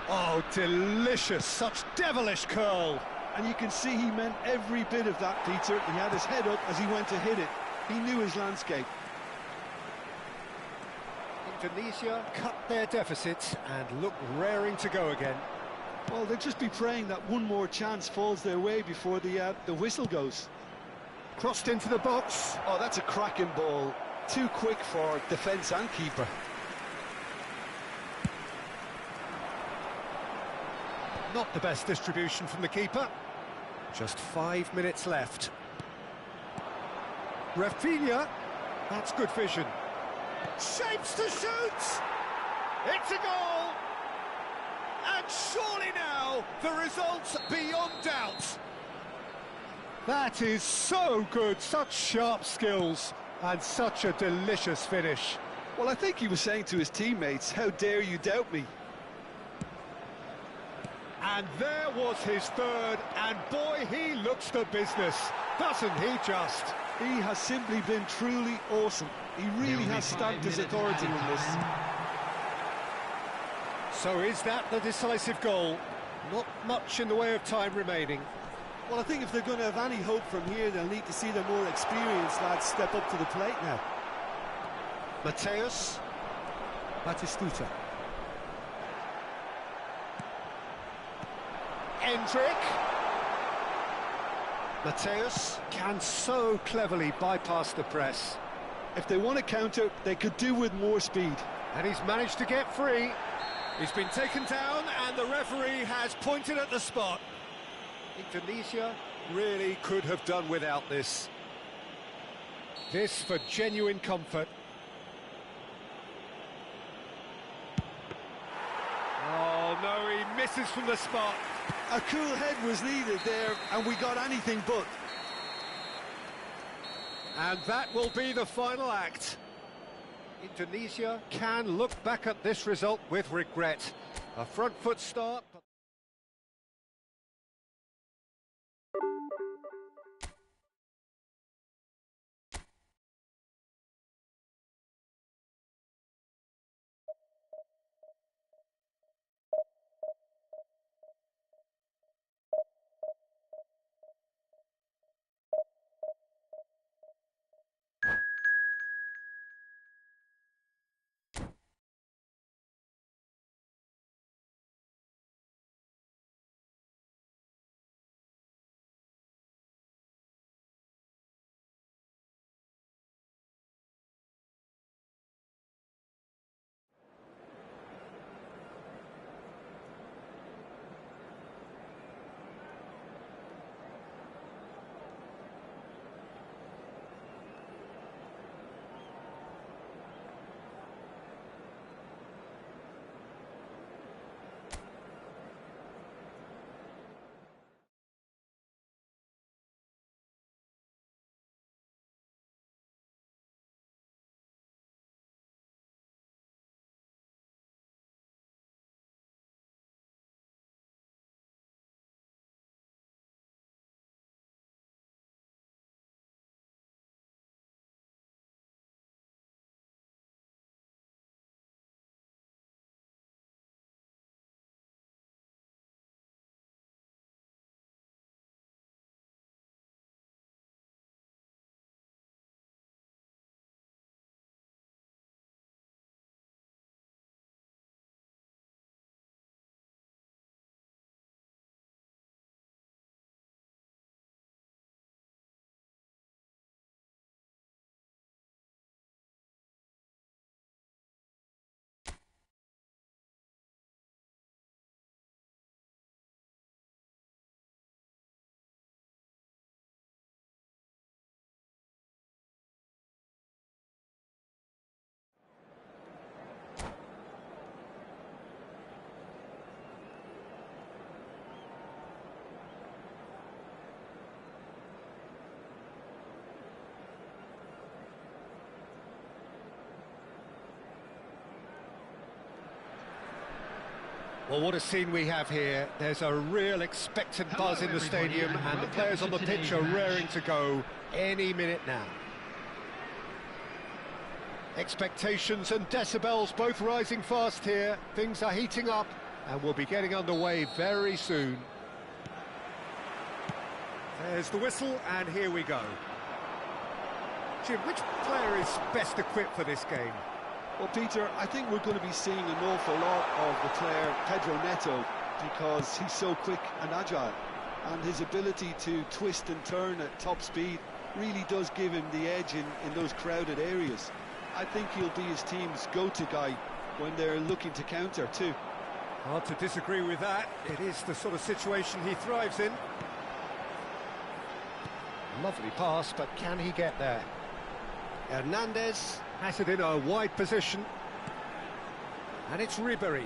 Oh, delicious, such devilish curl. And you can see he meant every bit of that, Peter. He had his head up as he went to hit it. He knew his landscape. Indonesia cut their deficit and look raring to go again. Well, they'll just be praying that one more chance falls their way before the whistle goes. Crossed into the box. Oh, that's a cracking ball. Too quick for defence and keeper. Not the best distribution from the keeper. Just 5 minutes left. Rafinha, that's good vision. Shapes to shoot! It's a goal! And surely now, the result's beyond doubt. That is so good, such sharp skills, and such a delicious finish. Well, I think he was saying to his teammates, how dare you doubt me? And there was his third, and boy, he looks the business, doesn't he just? He has simply been truly awesome. He really has stamped his authority on this. So is that the decisive goal? Not much in the way of time remaining. Well, I think if they're going to have any hope from here, they'll need to see the more experienced lads step up to the plate now. Mateus. Batistuta. Endrick. Mateus can so cleverly bypass the press. If they want to counter, they could do with more speed. And he's managed to get free. He's been taken down and the referee has pointed at the spot. Indonesia really could have done without this. This for genuine comfort. Oh no, he misses from the spot. A cool head was needed there, and we got anything but. And that will be the final act. Indonesia can look back at this result with regret. A front foot start. Well, what a scene we have here. There's a real expectant buzz in the stadium, and the players on the pitch are raring to go any minute now. Expectations and decibels both rising fast here. Things are heating up, and we'll be getting underway very soon. There's the whistle, and here we go. Jim, which player is best equipped for this game? Well, Peter, I think we're going to be seeing an awful lot of the player Pedro Neto, because he's so quick and agile, and his ability to twist and turn at top speed really does give him the edge in those crowded areas. I think he'll be his team's go-to guy when they're looking to counter too. Hard to disagree with that. It is the sort of situation he thrives in. Lovely pass, but can he get there? Hernandez has it in a wide position. And it's Ribery.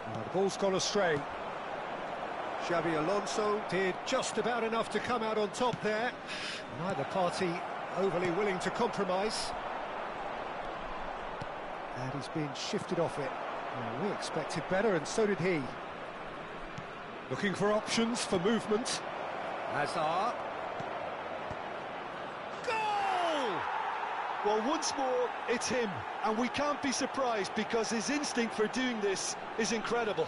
Oh, the ball's gone astray. Xabi Alonso did just about enough to come out on top there. Neither party overly willing to compromise. And he's being shifted off it. Well, we expected better, and so did he. Looking for options for movement. Hazard. Goal! Well, once more, it's him, and we can't be surprised because his instinct for doing this is incredible.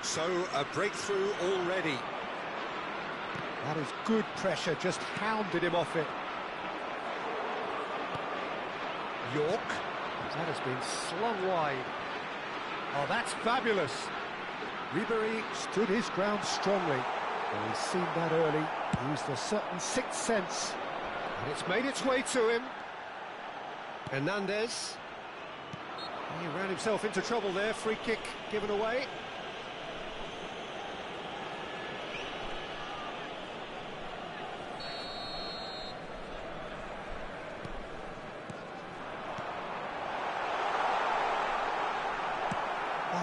So, a breakthrough already. That is good pressure, just hounded him off it. York. That has been slung wide. Oh, that's fabulous. Ribery stood his ground strongly. Well, he's seen that early, used a certain sixth sense. And it's made its way to him. Hernandez. He ran himself into trouble there, free kick given away.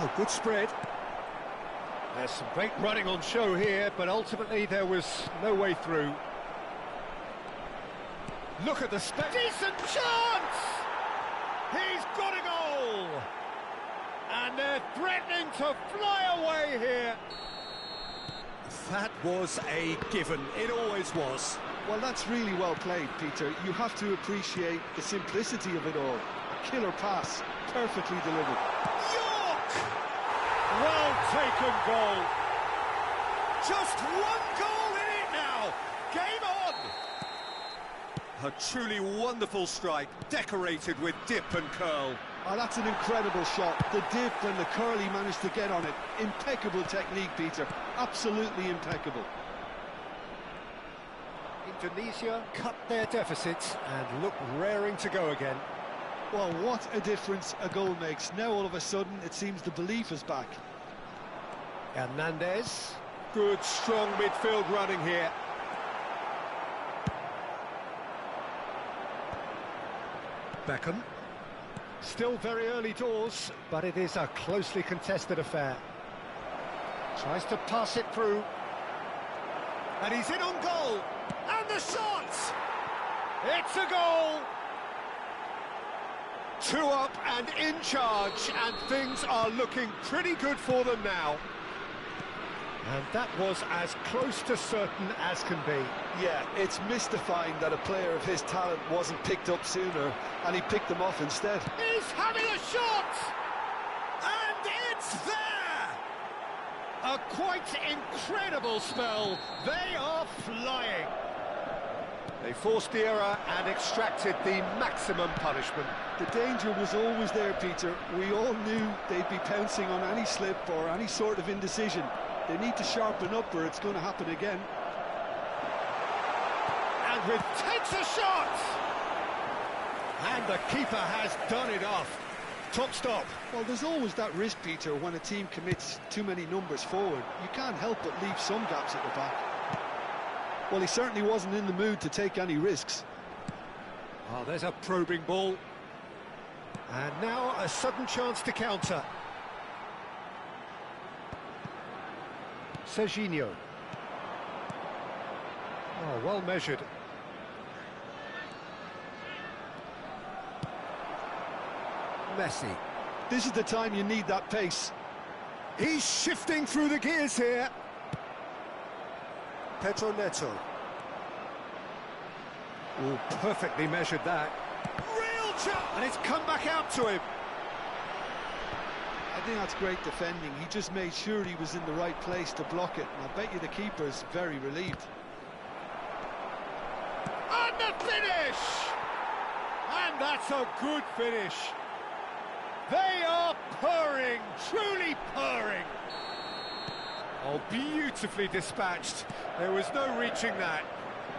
Oh, good spread. There's some great running on show here, but ultimately there was no way through. Look at the space. Decent chance! He's got a goal! And they're threatening to fly away here. That was a given. It always was. Well, that's really well played, Peter. You have to appreciate the simplicity of it all. A killer pass, perfectly delivered. Well taken goal. Just one goal in it now. Game on. A truly wonderful strike, decorated with dip and curl. Oh, that's an incredible shot. The dip and the curl he managed to get on it. Impeccable technique, Peter. Absolutely impeccable. Indonesia cut their deficit and look raring to go again. Well, what a difference a goal makes. Now all of a sudden it seems the belief is back. Hernandez. Good, strong midfield running here. Beckham. Still very early doors, but it is a closely contested affair. Tries to pass it through. And he's in on goal. And the shot! It's a goal! 2 up and in charge, and things are looking pretty good for them now. And that was as close to certain as can be. Yeah, it's mystifying that a player of his talent wasn't picked up sooner, and he picked them off instead. He's having a shot! And it's there! A quite incredible spell. They are flying. They forced the error and extracted the maximum punishment. The danger was always there, Peter. We all knew they'd be pouncing on any slip or any sort of indecision. They need to sharpen up or it's going to happen again. And with takes a shot! And the keeper has done it off. Top stop. Well, there's always that risk, Peter, when a team commits too many numbers forward. You can't help but leave some gaps at the back. Well, he certainly wasn't in the mood to take any risks. Oh, there's a probing ball. And now a sudden chance to counter. Serginho. Oh, well measured. Messi. This is the time you need that pace. He's shifting through the gears here. Pedro Neto. Oh, perfectly measured that. Real chance! And it's come back out to him. I think that's great defending. He just made sure he was in the right place to block it. And I bet you the keeper's very relieved. And the finish! And that's a good finish. They are purring, truly purring. Oh, beautifully dispatched. There was no reaching that.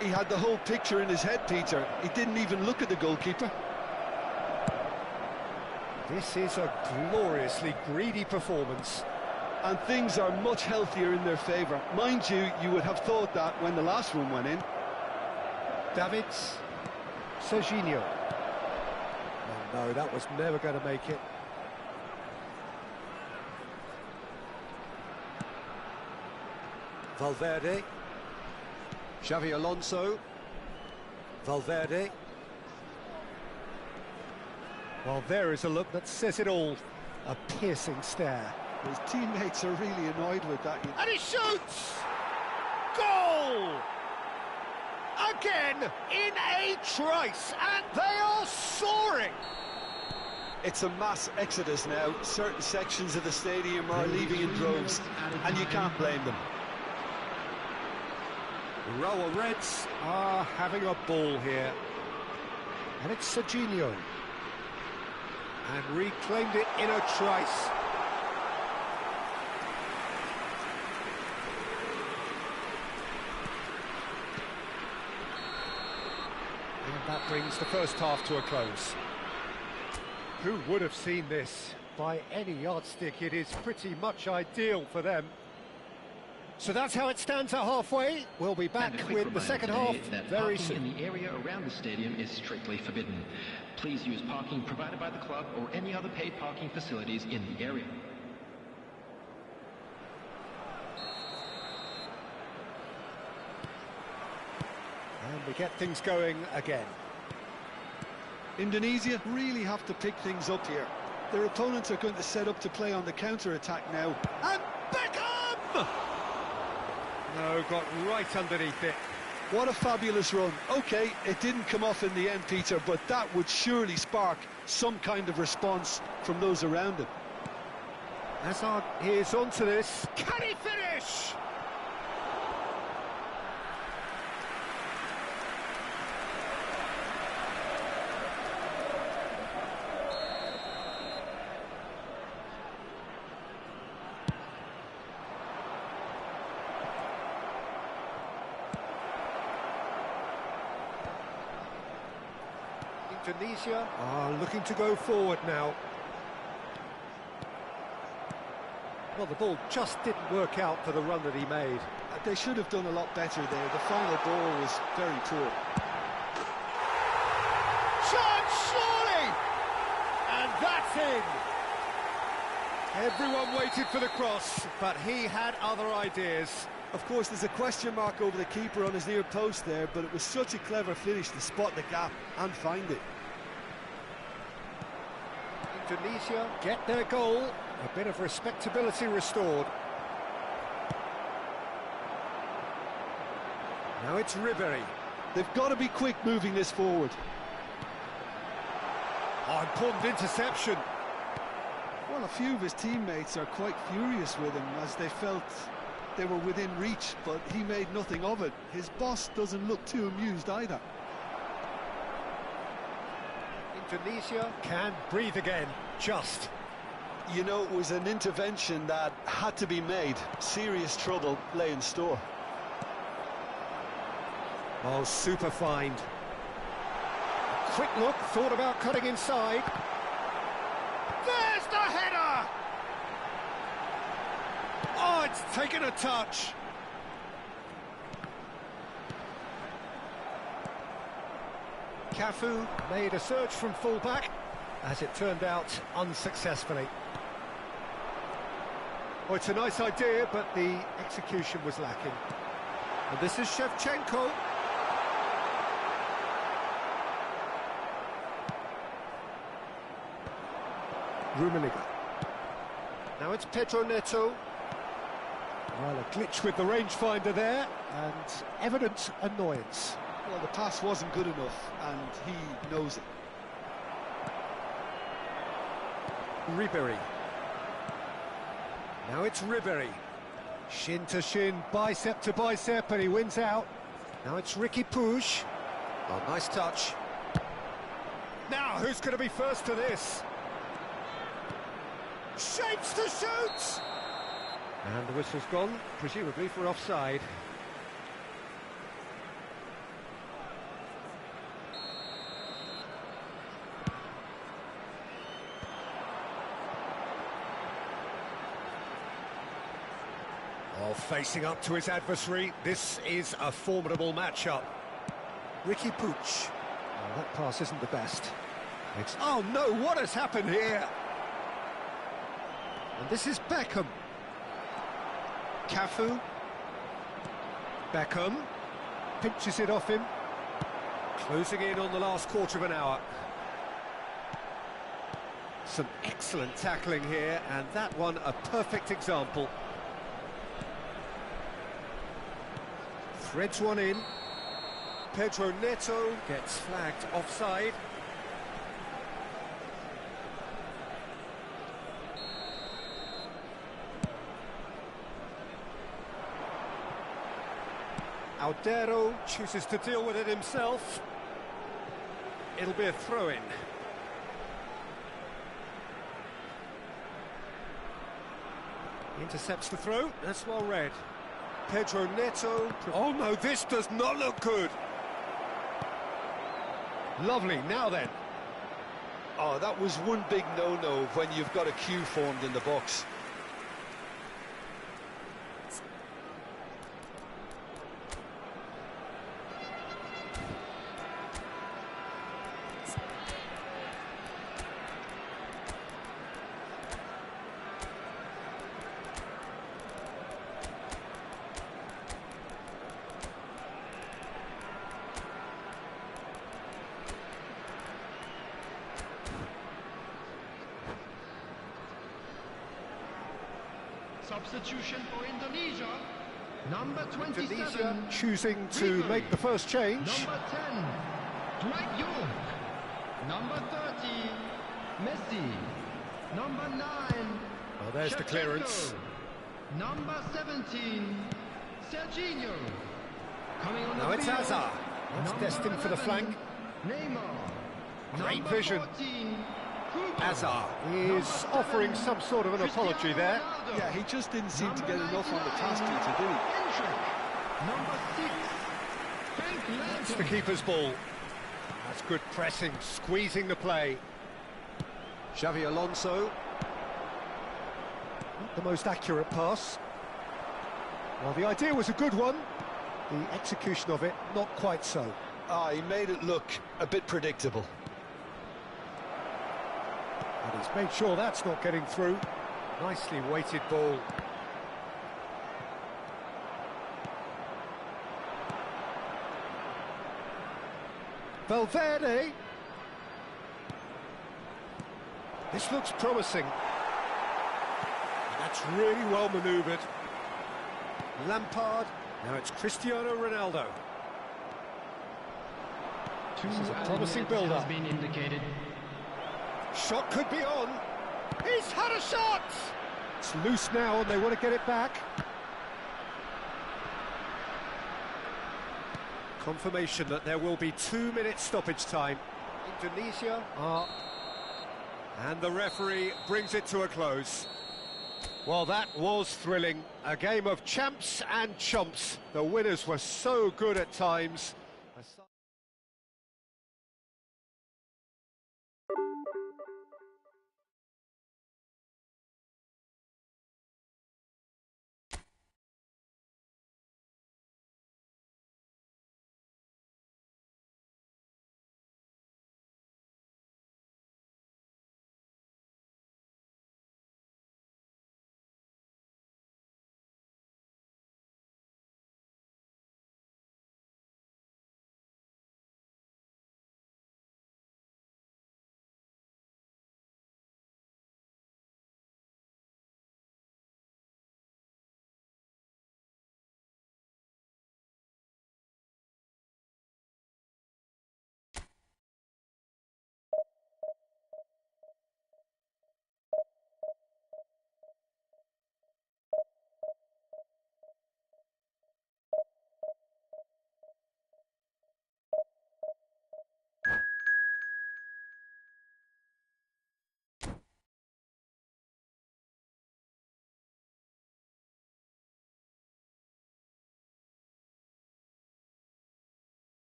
He had the whole picture in his head, Peter. He didn't even look at the goalkeeper. This is a gloriously greedy performance. And things are much healthier in their favour. Mind you, you would have thought that when the last one went in. Davids, Serginho. Oh no, that was never going to make it. Valverde. Xavi Alonso. Valverde. Well, there is a look that says it all. A piercing stare. His teammates are really annoyed with that. And he shoots! Goal! Again, in a trice, and they are soaring! It's a mass exodus now. Certain sections of the stadium are leaving in droves, and you can't blame them. The Rower Reds are having a ball here. And it's Serginho. And reclaimed it in a trice. And that brings the first half to a close. Who would have seen this? By any yardstick, it is pretty much ideal for them. So that's how it stands at halfway. We'll be back with the second half very soon. Parking in the area around the stadium is strictly forbidden. Please use parking provided by the club or any other paid parking facilities in the area. And we get things going again. Indonesia really have to pick things up here. Their opponents are going to set up to play on the counter-attack now. And Beckham! No, got right underneath it. What a fabulous run. OK, it didn't come off in the end, Peter, but that would surely spark some kind of response from those around him. Hazard is onto this. Can he finish? Indonesia are looking to go forward now. Well, the ball just didn't work out for the run that he made. They should have done a lot better there. The final ball was very poor. Chance, surely! And that's in! Everyone waited for the cross, but he had other ideas. Of course, there's a question mark over the keeper on his near post there, but it was such a clever finish to spot the gap and find it. Indonesia get their goal. A bit of respectability restored. Now it's Ribery. They've got to be quick moving this forward. Oh, important interception. Well, a few of his teammates are quite furious with him as they felt they were within reach, but he made nothing of it. His boss doesn't look too amused either. Indonesia can breathe again, just. You know, it was an intervention that had to be made. Serious trouble lay in store. Oh, super find. Quick look, thought about cutting inside. There's the header! Oh, it's taken a touch. Cafu made a search from full-back, as it turned out, unsuccessfully. Oh, it's a nice idea, but the execution was lacking. And this is Shevchenko. Rummenigge. Now it's Pedro Neto. Well, a glitch with the rangefinder there, and evident annoyance. Well, the pass wasn't good enough, and he knows it. Ribéry. Now it's Ribéry. Shin to shin, bicep to bicep, and he wins out. Now it's Ricky Puig. Oh, nice touch. Now, who's going to be first to this? Shapes to shoot! And the whistle's gone, presumably for offside. Oh, facing up to his adversary, this is a formidable matchup. Ricky Puig. Oh, that pass isn't the best. It's... Oh no, what has happened here? And this is Beckham. Cafu. Beckham. Pinches it off him. Closing in on the last quarter of an hour. Some excellent tackling here, and that one a perfect example. Threads one in. Pedro Neto gets flagged offside. Aldero chooses to deal with it himself. It'll be a throw-in. Intercepts the throw, that's well read. Pedro Neto. Oh no, this does not look good. Lovely, now then. Oh, that was one big no-no when you've got a queue formed in the box. Substitution for Indonesia. Number 27. Indonesia choosing to make the first change. Number 10, Dwight York. Number 30, Messi. Number 9, Well, there's the clearance. Number 17, Serginho. Coming on Now the it's field, Hazard. That's number destined for the 11, flank. Neymar. Great Number vision. 14, Hugo. Hazard is offering some sort of an apology there. Yeah, he just didn't seem to get enough on the task did he? Number 6, Frank It's the Lampard. keeper's ball. That's good pressing, squeezing the play. Xavi Alonso. Not the most accurate pass. Well, the idea was a good one. The execution of it, not quite so. Ah, he made it look a bit predictable. And he's made sure that's not getting through. Nicely weighted ball. Valverde. This looks promising. That's really well manoeuvred. Lampard. Now it's Cristiano Ronaldo. This is a promising build-up. Has been indicated. Shot could be on. He's had a shot! It's loose now and they want to get it back. Confirmation that there will be 2 minutes stoppage time. Indonesia are... And the referee brings it to a close. Well, that was thrilling. A game of champs and chumps. The winners were so good at times.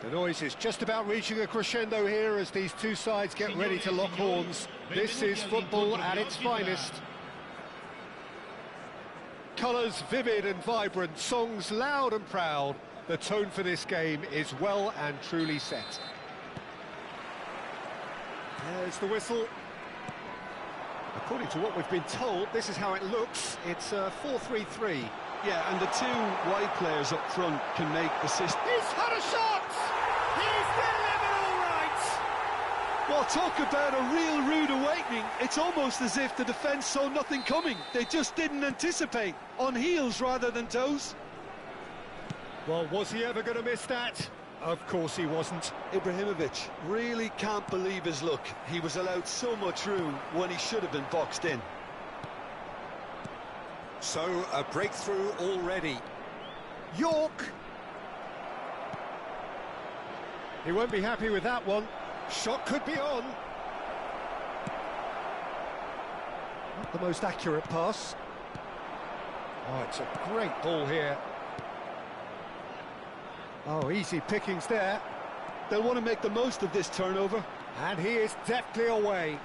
The noise is just about reaching a crescendo here as these two sides get ready to lock horns. This is football at its finest. Colours vivid and vibrant, songs loud and proud. The tone for this game is well and truly set. There's the whistle. According to what we've been told, this is how it looks. It's 4-3-3. Yeah, and the two wide players up front can make the system. He's had a shot! He's delivered all right! Well, talk about a real rude awakening. It's almost as if the defence saw nothing coming. They just didn't anticipate. On heels rather than toes. Well, was he ever going to miss that? Of course he wasn't. Ibrahimovic really can't believe his luck. He was allowed so much room when he should have been boxed in. So, a breakthrough already. York! He won't be happy with that one. Shot could be on. Not the most accurate pass. Oh, it's a great ball here. Oh, easy pickings there. They'll want to make the most of this turnover. And he is deftly away.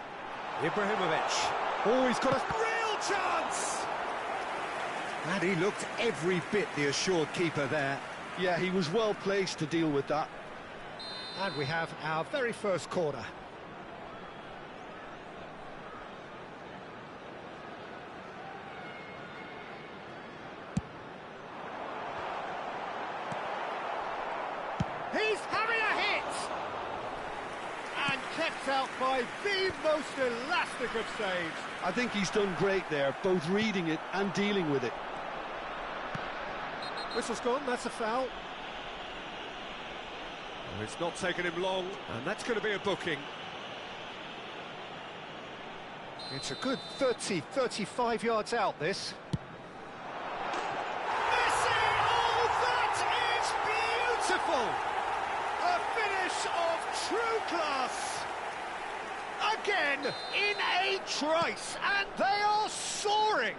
Ibrahimovic. Oh, he's got a real chance! And he looked every bit the assured keeper there. Yeah, he was well placed to deal with that. And we have our very first corner. He's having a hit! And kept out by the most elastic of saves. I think he's done great there, both reading it and dealing with it. Whistle's gone, that's a foul. Oh, it's not taken him long, and that's going to be a booking. It's a good 30-35 yards out, this. Messi! Oh, that is beautiful! A finish of true class! Again, in a trice, and they are soaring!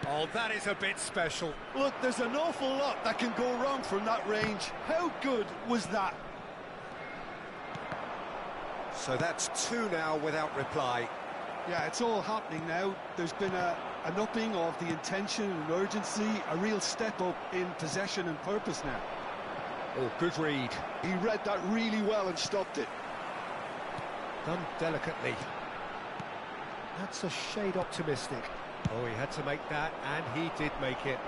Oh, that is a bit special. Look, there's an awful lot that can go wrong from that range. How good was that? So that's two now without reply. Yeah, it's all happening now. There's been an upping of the intention and urgency, a real step up in possession and purpose now. Oh, good read. He read that really well and stopped it. Done delicately. That's a shade optimistic. Oh, he had to make that, and he did make it.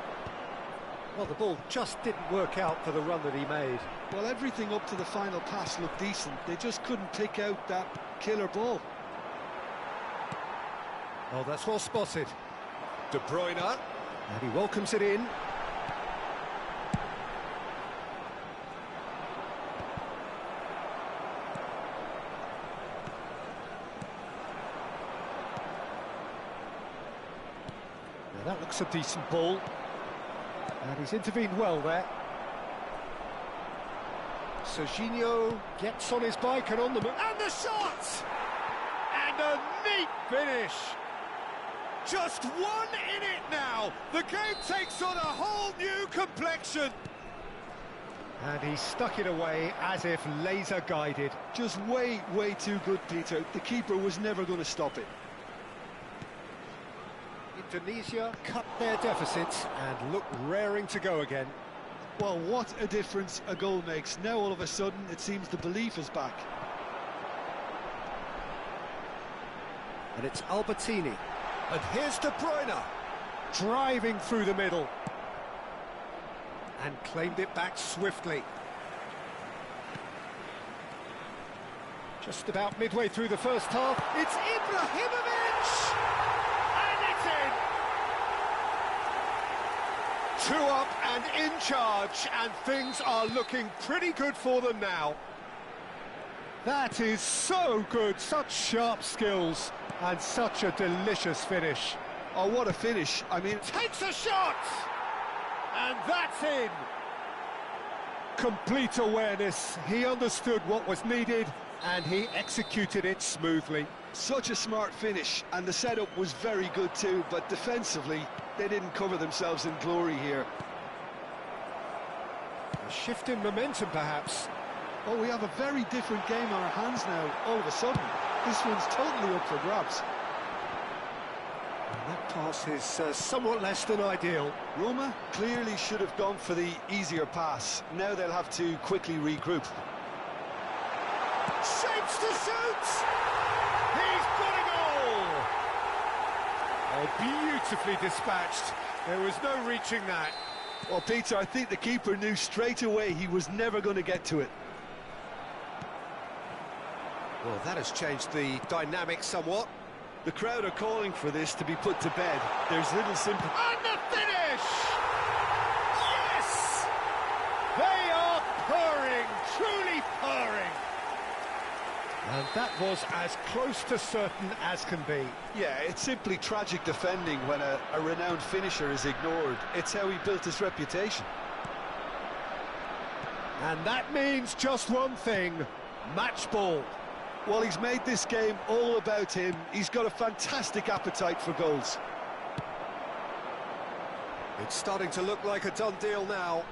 Well, the ball just didn't work out for the run that he made. Well, everything up to the final pass looked decent. They just couldn't pick out that killer ball. Oh, that's well spotted. De Bruyne, and he welcomes it in. That looks a decent ball. And he's intervened well there. Serginho gets on his bike and on the move. And the shot! And a neat finish. Just one in it now. The game takes on a whole new complexion. And he stuck it away as if laser guided. Just way too good, Peter. The keeper was never going to stop it. Indonesia cut their deficits and look raring to go again. Well, what a difference a goal makes. Now all of a sudden it seems the belief is back. And it's Albertini. And here's De Bruyne, driving through the middle. And claimed it back swiftly. Just about midway through the first half, it's Ibrahimovic! And it's in! 2 up and in charge, and things are looking pretty good for them now. That is so good, such sharp skills, and such a delicious finish. Oh, what a finish. I mean... Takes a shot! And that's in! Complete awareness, he understood what was needed, and he executed it smoothly. Such a smart finish, and the setup was very good too, but defensively, they didn't cover themselves in glory here. A shift in momentum, perhaps. Oh, we have a very different game on our hands now, all of a sudden. This one's totally up for grabs. And that pass is somewhat less than ideal. Roma clearly should have gone for the easier pass. Now they'll have to quickly regroup. Shapes to shoot! He's got a goal! Oh, beautifully dispatched. There was no reaching that. Well, Peter, I think the keeper knew straight away he was never going to get to it. Well, that has changed the dynamic somewhat. The crowd are calling for this to be put to bed. There's little sympathy. And the finish! Yes! They are purring, truly purring. And that was as close to certain as can be. Yeah, it's simply tragic defending when a renowned finisher is ignored. It's how he built his reputation. And that means just one thing, match ball. Well, he's made this game all about him. He's got a fantastic appetite for goals. It's starting to look like a done deal now.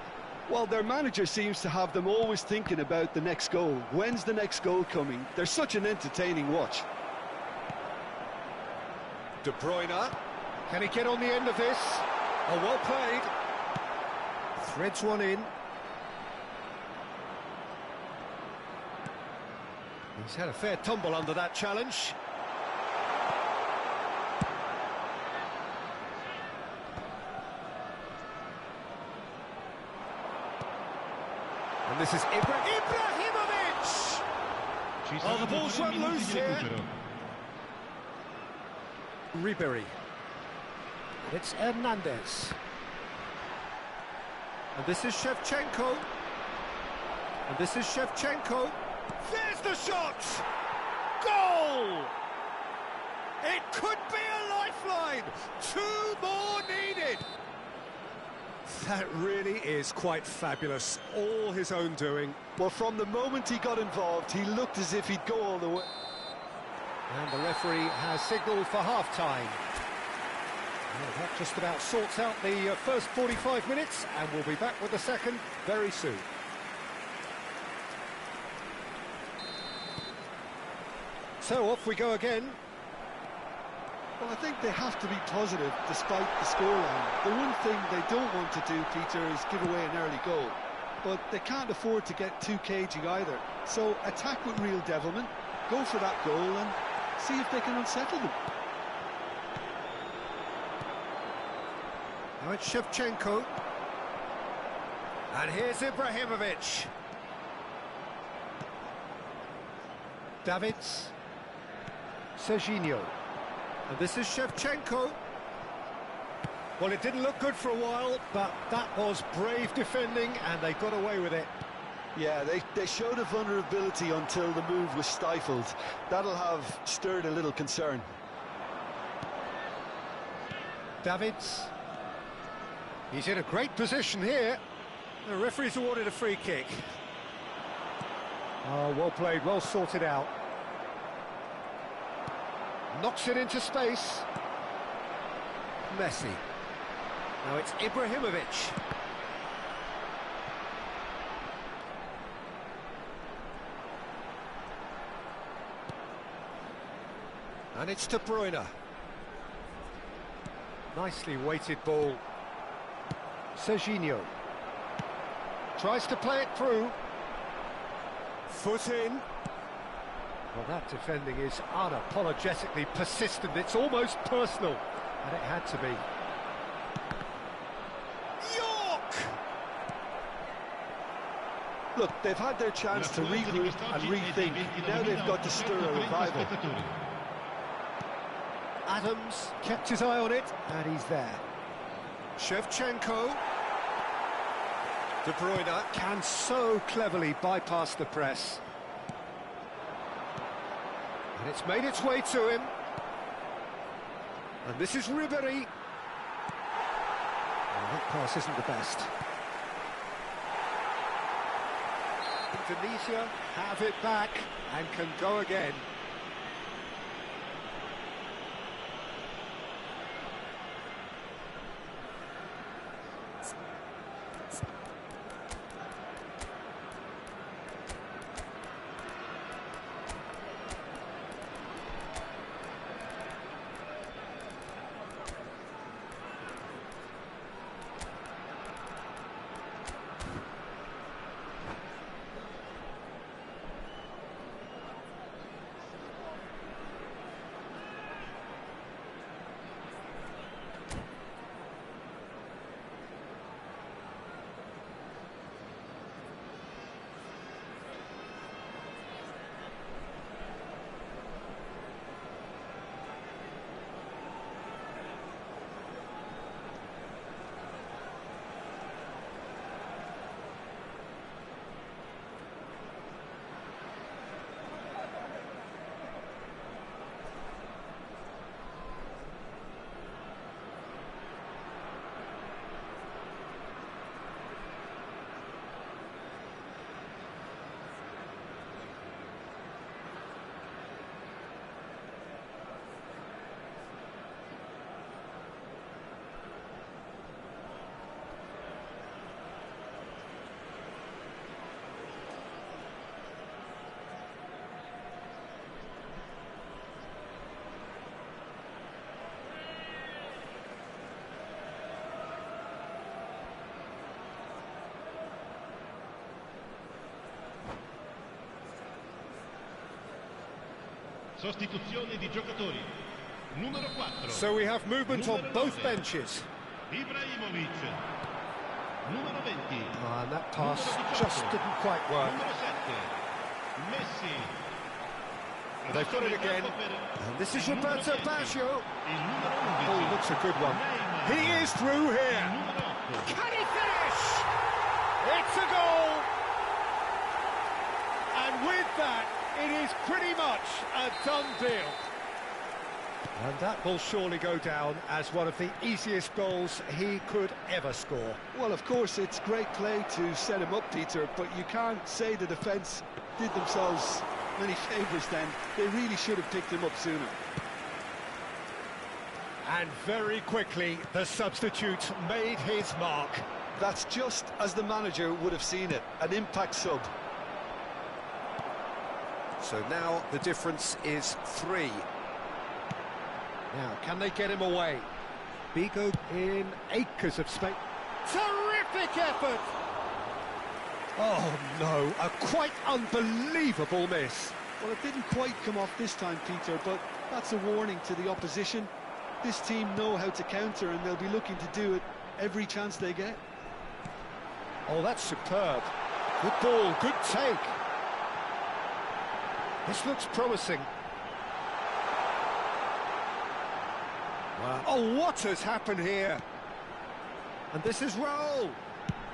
Well, their manager seems to have them always thinking about the next goal. When's the next goal coming? They're such an entertaining watch. De Bruyne, can he get on the end of this? Oh, well played. Threads one in. He's had a fair tumble under that challenge. And this is Ibrahimovic! Oh, the ball's run loose here. Ribery. It's Hernandez. And this is Shevchenko. And this is Shevchenko. There's the shot! Goal! It could be a lifeline! 2 more needed! That really is quite fabulous. All his own doing. Well, from the moment he got involved, he looked as if he'd go all the way. And the referee has signalled for half-time. Well, that just about sorts out the first 45 minutes, and we'll be back with the second very soon. So off we go again. Well, I think they have to be positive despite the scoreline. The one thing they don't want to do, Peter, is give away an early goal. But they can't afford to get too cagey either. So attack with real devilment, go for that goal and see if they can unsettle them. Now it's Shevchenko. And here's Ibrahimovic. Davids. Serginho. And this is Shevchenko. Well, it didn't look good for a while, but that was brave defending, and they got away with it. Yeah, they showed a vulnerability until the move was stifled. That'll have stirred a little concern. Davids. He's in a great position here. The referee's awarded a free kick. Oh, well played, well sorted out. Knocks it into space. Messi. Now it's Ibrahimovic. And it's De Bruyne. Nicely weighted ball. Serginho. Tries to play it through. Foot in. Well, that defending is unapologetically persistent. It's almost personal. And it had to be. York! Look, they've had their chance to regroup and rethink. Now they've got to stir a revival. Adams kept his eye on it, and he's there. Shevchenko. De Bruyne can so cleverly bypass the press. And it's made its way to him. And this is Ribery. Well, that pass isn't the best. Indonesia have it back and can go again. Sostituzione di giocatori. Numero 4. So we have movement on Numero both 9. benches. Ibrahimovic. Numero 20. And that pass Numero 18. just didn't quite work. Numero 7. Messi. They've got it again. And this is Roberto Baggio. Oh, looks a good one. He is through here. Can he finish? It's a goal. And with that, it is pretty much a done deal. And that will surely go down as one of the easiest goals he could ever score. Well, of course, it's great play to set him up, Peter, but you can't say the defence did themselves many favours then. They really should have picked him up sooner. And very quickly, the substitute made his mark. That's just as the manager would have seen it, an impact sub. So now the difference is 3. Now, can they get him away? Vigo in acres of space. Terrific effort! Oh no, a quite unbelievable miss. Well, it didn't quite come off this time, Peter, but that's a warning to the opposition. This team know how to counter, and they'll be looking to do it every chance they get. Oh, that's superb. Good ball, good take. This looks promising. Wow. Oh, what has happened here? And this is Raul.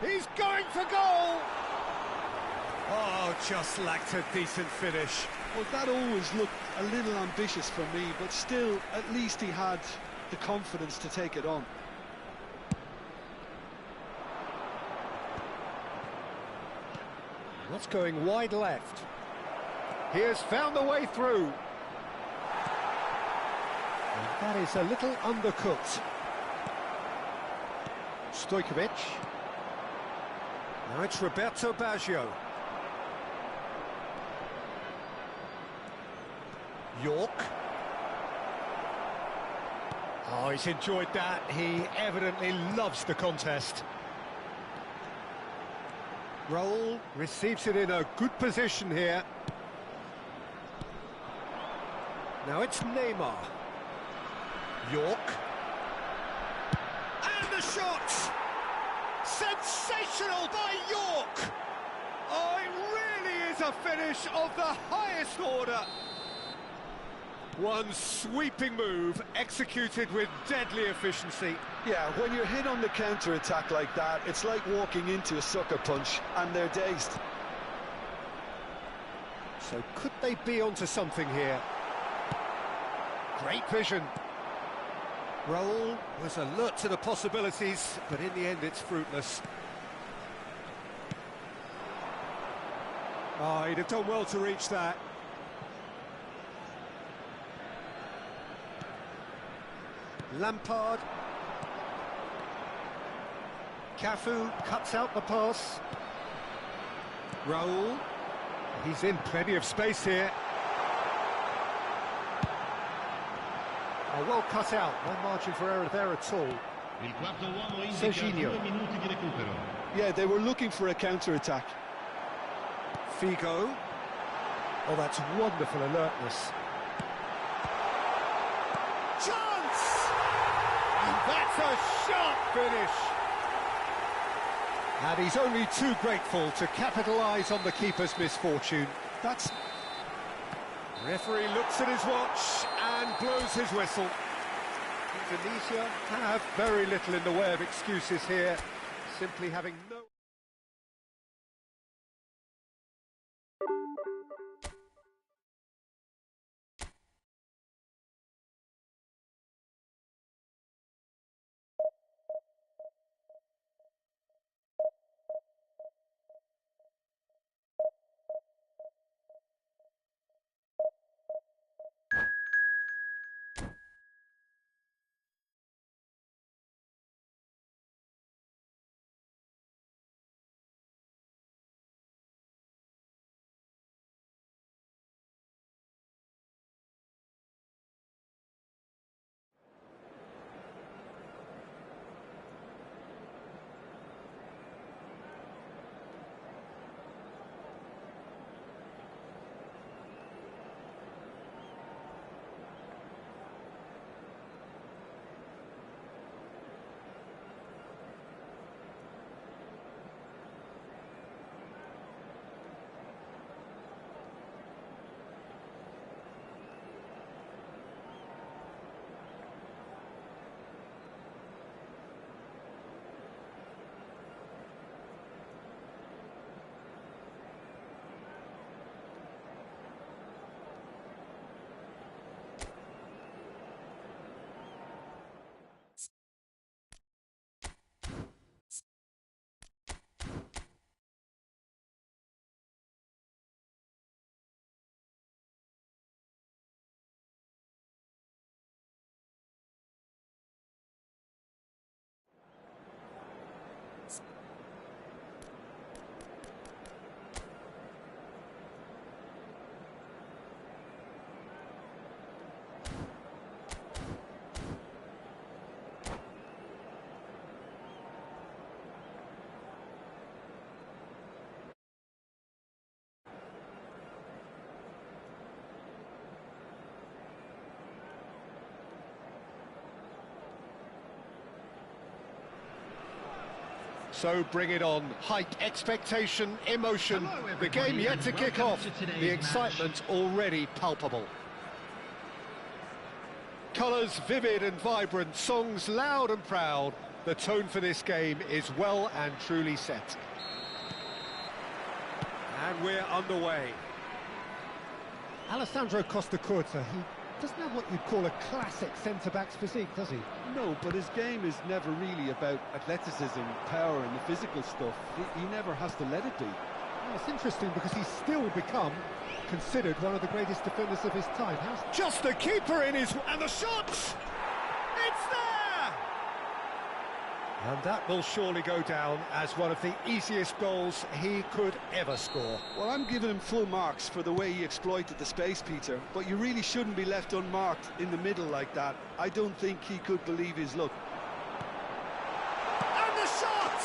He's going for goal! Oh, just lacked a decent finish. Well, that always looked a little ambitious for me, but still, at least he had the confidence to take it on. That's going wide left. He has found the way through. And that is a little undercooked. Stojkovic. Now it's Roberto Baggio. York. Oh, he's enjoyed that. He evidently loves the contest. Raul receives it in a good position here. Now it's Neymar. York. And the shot! Sensational by York! Oh, it really is a finish of the highest order. One sweeping move, executed with deadly efficiency. Yeah, when you're hit on the counter-attack like that, it's like walking into a sucker punch, and they're dazed. So could they be onto something here? Great vision. Raul was alert to the possibilities, but in the end it's fruitless. Oh, he'd have done well to reach that. Lampard. Cafu cuts out the pass. Raul. He's in plenty of space here. Oh, well cut out. No margin for error there at all. Il quarto uomo indica 2 minuti di recupero. Yeah, they were looking for a counter-attack. Figo. Oh, that's wonderful alertness. Chance! And that's a sharp finish. And he's only too grateful to capitalise on the keeper's misfortune. That's... Referee looks at his watch and blows his whistle. Indonesia have very little in the way of excuses here, simply having no... So bring it on. Hype, expectation, emotion. Hello, The game everybody, yet to and kick welcome off. to today's The match. excitement already palpable. Colours vivid and vibrant, songs loud and proud. The tone for this game is well and truly set. And we're underway. Alessandro Costa Curta, he doesn't have what you'd call a classic centre-back's physique, does he? No, but his game is never really about athleticism, power and the physical stuff. He never has to let it be. Well, it's interesting because he's still become considered one of the greatest defenders of his time. Just the keeper in his... and the shot! It's there! And that will surely go down as one of the easiest goals he could ever score. Well, I'm giving him full marks for the way he exploited the space, Peter, but you really shouldn't be left unmarked in the middle like that. I don't think he could believe his luck. And the shot!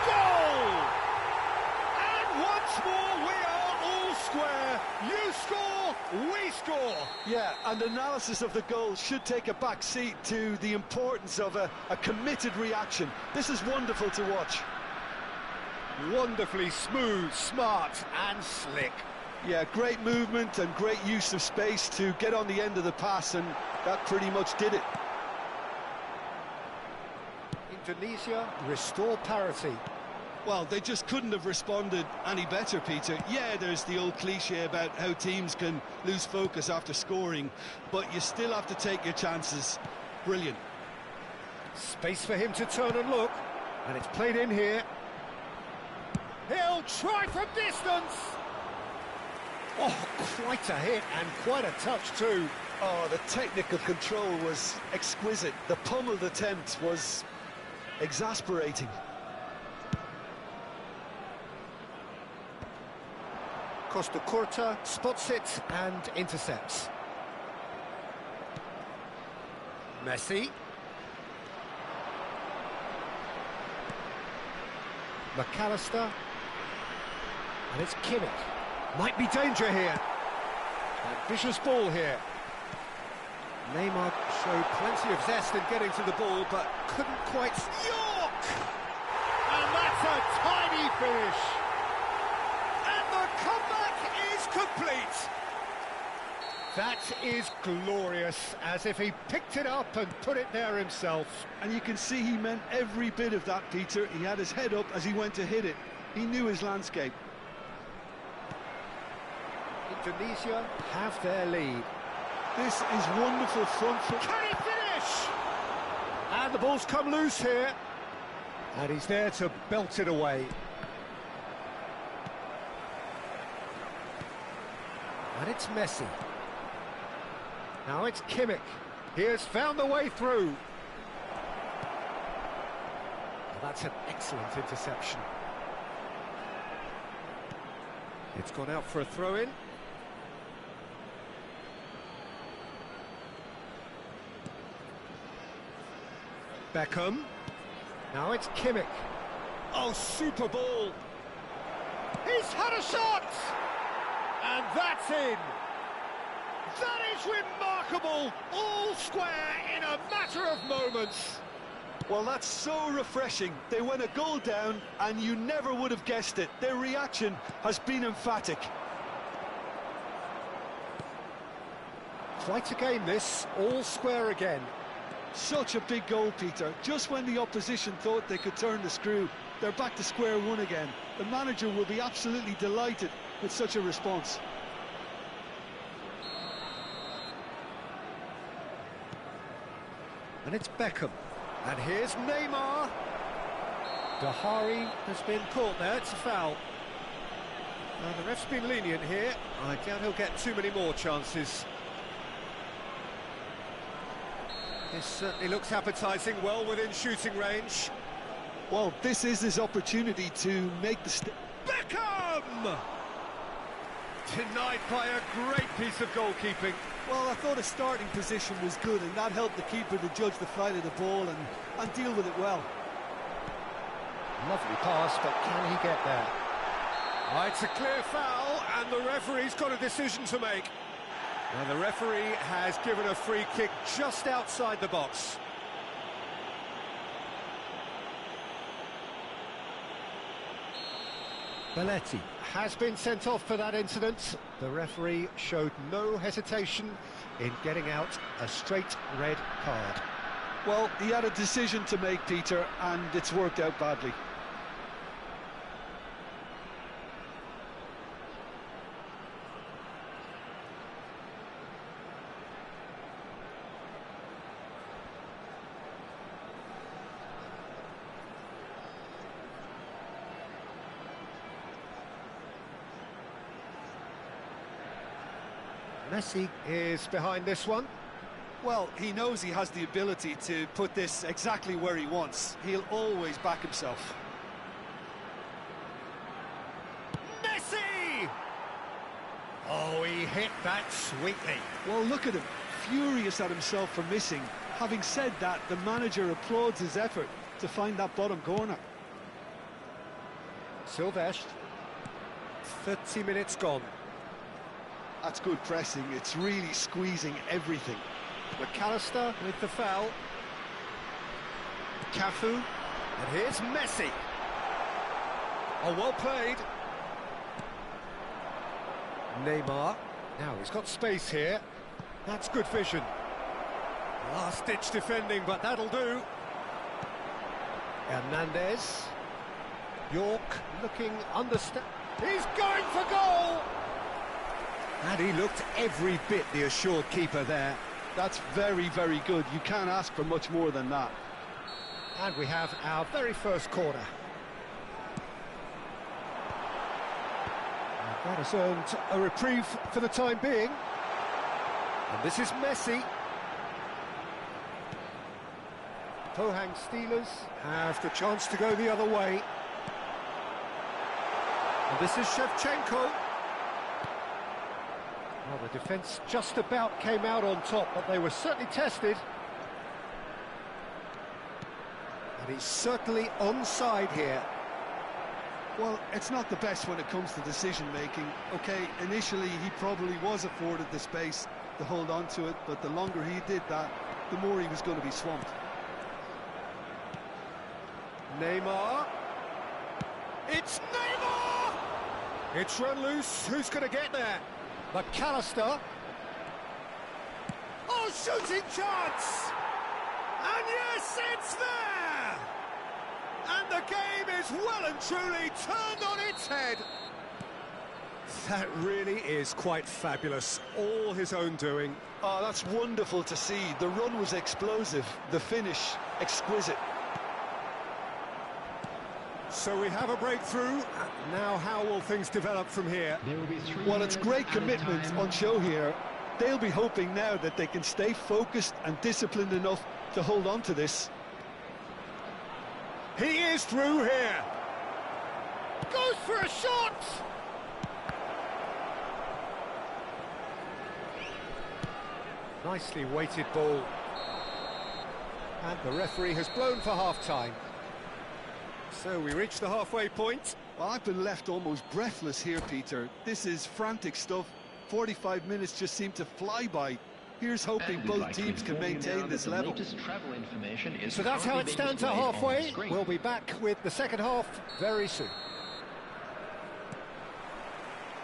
Goal! And once more we are all square. You score, we score. Yeah, and analysis of the goal should take a back seat to the importance of a committed reaction. This is wonderful to watch. Wonderfully smooth, smart and slick. Yeah, great movement and great use of space to get on the end of the pass, and that pretty much did it. Indonesia restore parity. Well, they just couldn't have responded any better, Peter. Yeah, there's the old cliche about how teams can lose focus after scoring, but you still have to take your chances. Brilliant. Space for him to turn and look, and it's played in here. He'll try from distance. Oh, quite a hit and quite a touch too. Oh, the technical control was exquisite. The pummeled attempt was exasperating. Costa Curta spots it and intercepts. Messi. McAllister. And it's Kimmich. Might be danger here. Ambitious ball here. Neymar showed plenty of zest in getting to the ball, but couldn't quite... York! And that's a tiny finish. And the comeback is complete. That is glorious, as if he picked it up and put it there himself. And you can see he meant every bit of that, Peter. He had his head up as he went to hit it. He knew his landscape. Indonesia have their lead. This is wonderful front foot. Can he finish? And the ball's come loose here. And he's there to belt it away. And it's Messi. Now it's Kimmich. He has found the way through. Well, that's an excellent interception. It's gone out for a throw-in. Beckham. Now it's Kimmich. Oh, super ball. He's had a shot! And that's in. That is remarkable. All square in a matter of moments. Well, that's so refreshing. They went a goal down and you never would have guessed it. Their reaction has been emphatic. Quite a game this, all square again. Such a big goal, Peter. Just when the opposition thought they could turn the screw, they're back to square one again. The manager will be absolutely delighted with such a response. And it's Beckham. And here's Neymar. Dahari has been caught there, it's a foul. Now, the ref's been lenient here. I doubt he'll get too many more chances. This certainly looks appetising, well within shooting range. Well, this is his opportunity to make the Beckham! Denied by a great piece of goalkeeping. Well, I thought his starting position was good, and that helped the keeper to judge the flight of the ball and deal with it well. Lovely pass, but can he get there? Oh, it's a clear foul, and the referee's got a decision to make. And the referee has given a free kick just outside the box. Belletti has been sent off for that incident. The referee showed no hesitation in getting out a straight red card. Well, he had a decision to make, Peter, and it's worked out badly. Messi is behind this one. Well, he knows he has the ability to put this exactly where he wants. He'll always back himself. Messi! Oh, he hit that sweetly. Well, look at him, furious at himself for missing. Having said that, the manager applauds his effort to find that bottom corner. Silvestre. 30 minutes gone. That's good pressing. It's really squeezing everything. McAllister with the foul. Cafu. And here's Messi. Oh, well played. Neymar. Now he's got space here. That's good vision. Last-ditch defending, but that'll do. Hernandez. York looking understand. He's going for goal! And he looked every bit the assured keeper there. That's very, very good. You can't ask for much more than that. And we have our very first corner. And that has earned a reprieve for the time being. And this is Messi. Pohang Steelers have the chance to go the other way. And this is Shevchenko. Well, the defence just about came out on top, but they were certainly tested. And he's certainly onside here. Well, it's not the best when it comes to decision-making. OK, initially he probably was afforded the space to hold on to it, but the longer he did that, the more he was going to be swamped. Neymar. It's Neymar! It's run loose. Who's going to get there? McAllister. Oh, shooting chance! And yes, it's there! And the game is well and truly turned on its head. That really is quite fabulous. All his own doing. Oh, that's wonderful to see. The run was explosive. The finish, exquisite. So we have a breakthrough. Now how will things develop from here? Well, it's great commitment on show here. They'll be hoping now that they can stay focused and disciplined enough to hold on to this. He is through here. Goes for a shot. Nicely weighted ball. And the referee has blown for half-time. So we reach the halfway point. Well, I've been left almost breathless here, Peter. This is frantic stuff. 45 minutes just seem to fly by. Here's hoping both teams can maintain this level. So that's how it stands at halfway. We'll be back with the second half very soon.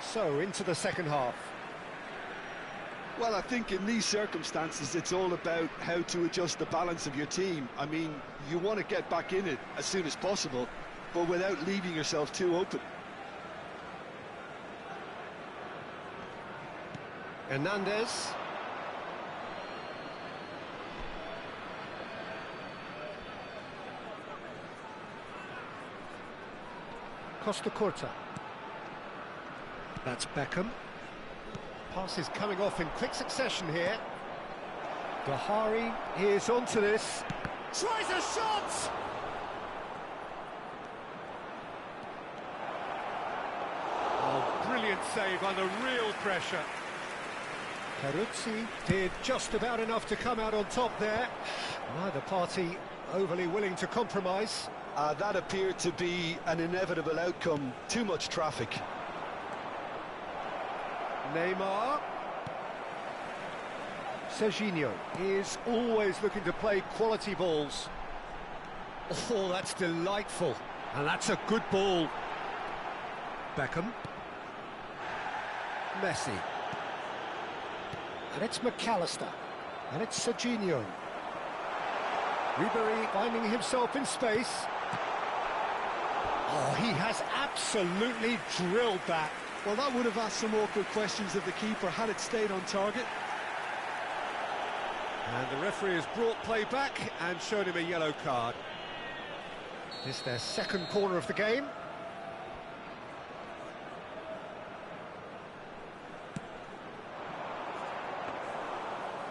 So into the second half. Well, I think in these circumstances, it's all about how to adjust the balance of your team. I mean, you want to get back in it as soon as possible, but without leaving yourself too open. Hernandez. Costa Curta. That's Beckham. Pass is coming off in quick succession here. Gahari is onto this. Tries a shot! Oh, brilliant save under real pressure. Peruzzi did just about enough to come out on top there. Neither party overly willing to compromise. That appeared to be an inevitable outcome. Too much traffic. Neymar. Serginho is always looking to play quality balls. Oh, that's delightful. And that's a good ball. Beckham. Messi. And it's McAllister. And it's Serginho. Ribery finding himself in space. Oh, he has absolutely drilled that. Well, that would have asked some awkward questions of the keeper had it stayed on target. And the referee has brought play back and shown him a yellow card. This is their second corner of the game.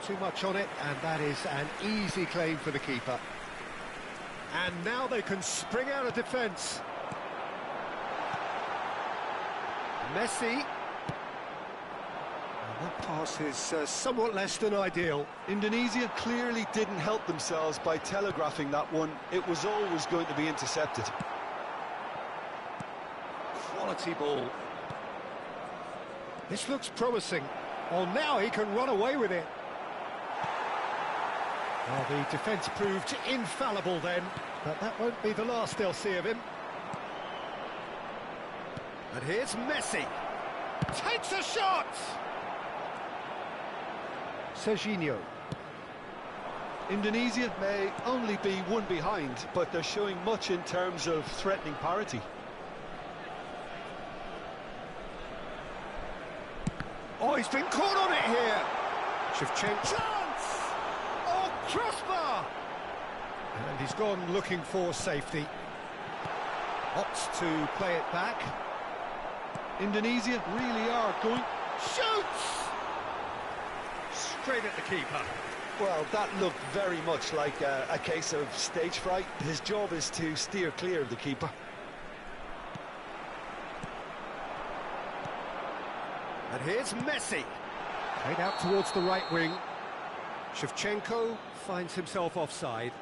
Too much on it, and that is an easy claim for the keeper. And now they can spring out of defence. Messi. And that pass is somewhat less than ideal. Indonesia clearly didn't help themselves by telegraphing that one. It was always going to be intercepted. Quality ball. This looks promising. Oh, now he can run away with it. Well, the defence proved infallible then, but that won't be the last they'll see of him. And here's Messi. Takes a shot! Serginho. Indonesia may only be one behind, but they're showing much in terms of threatening parity. Oh, he's been caught on it here! Shevchenko. Chance! Oh, crossbar! And he's gone looking for safety. Opts to play it back. Indonesia really are going... Shoots! Straight at the keeper. Well, that looked very much like a case of stage fright. His job is to steer clear of the keeper. And here's Messi. Played out towards the right wing. Shevchenko finds himself offside.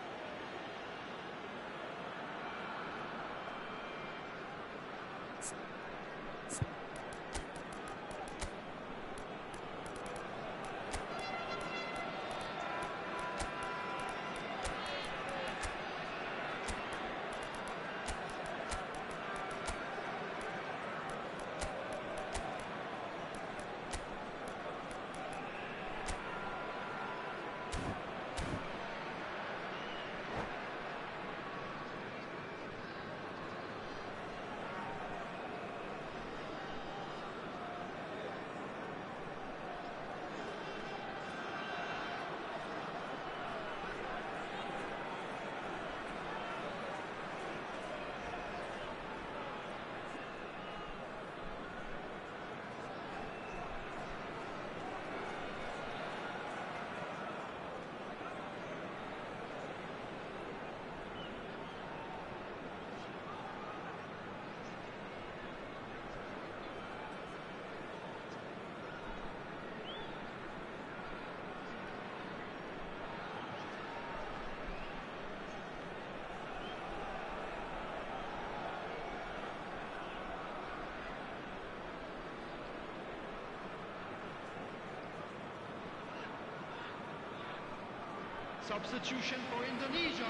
Substitution for Indonesia.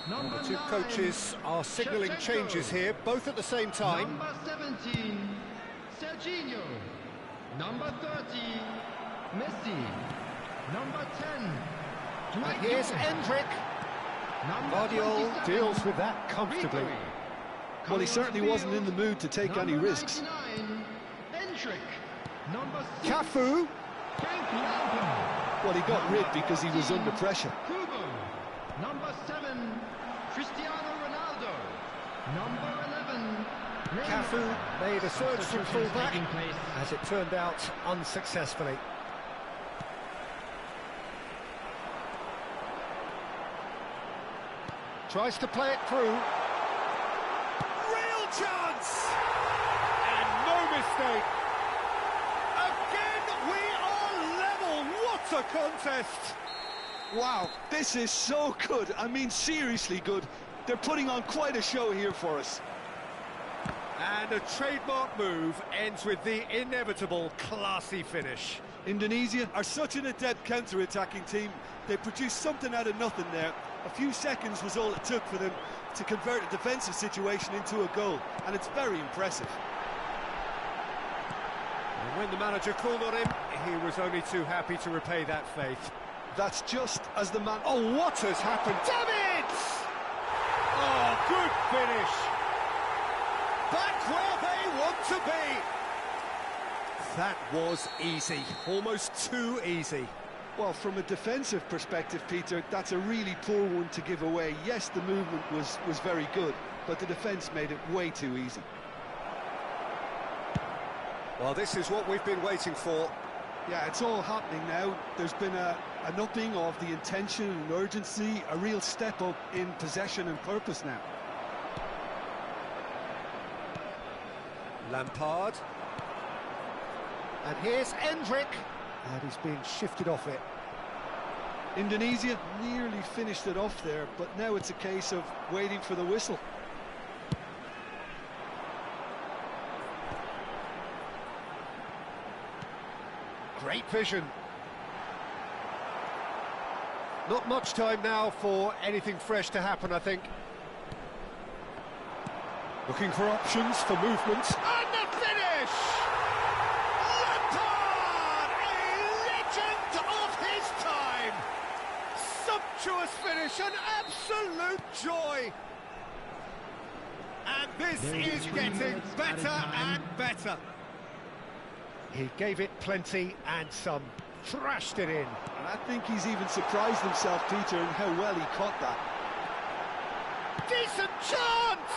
The two coaches are signalling changes here, both at the same time. Number 17, Serginho. Number 30, Messi. Number 10, And here's Endrick. Guardiola deals with that comfortably. Well, he certainly wasn't in the mood to take any risks. Cafu. Well, he got rid because he was under pressure. Number 7, Cristiano Ronaldo. Number 11, Cafu made a surge from full-back, as it turned out unsuccessfully. Tries to play it through. Real chance! And no mistake. Again, we are level. What a contest! Wow, this is so good. I mean, seriously good. They're putting on quite a show here for us. And a trademark move ends with the inevitable classy finish. Indonesia are such an adept counter-attacking team. They produced something out of nothing there. A few seconds was all it took for them to convert a defensive situation into a goal, and it's very impressive. And when the manager called on him, he was only too happy to repay that faith. That's just as the man... Oh, what has happened? Damn it! Oh, good finish. Back where they want to be. That was easy, almost too easy. Well, from a defensive perspective, Peter, that's a really poor one to give away. Yes, the movement was very good, but the defence made it way too easy. Well, this is what we've been waiting for. Yeah, it's all happening now. There's been an upping of the intention and urgency, a real step up in possession and purpose now. Lampard. And here's Endrick. And he's being shifted off it. Indonesia nearly finished it off there, but now it's a case of waiting for the whistle. Great vision. Not much time now for anything fresh to happen, I think. Looking for options for movement. And the finish! Lampard, a legend of his time! Sumptuous finish, an absolute joy! And this is getting better and better. He gave it plenty and some, thrashed it in. And I think he's even surprised himself, Peter, in how well he caught that. Decent chance!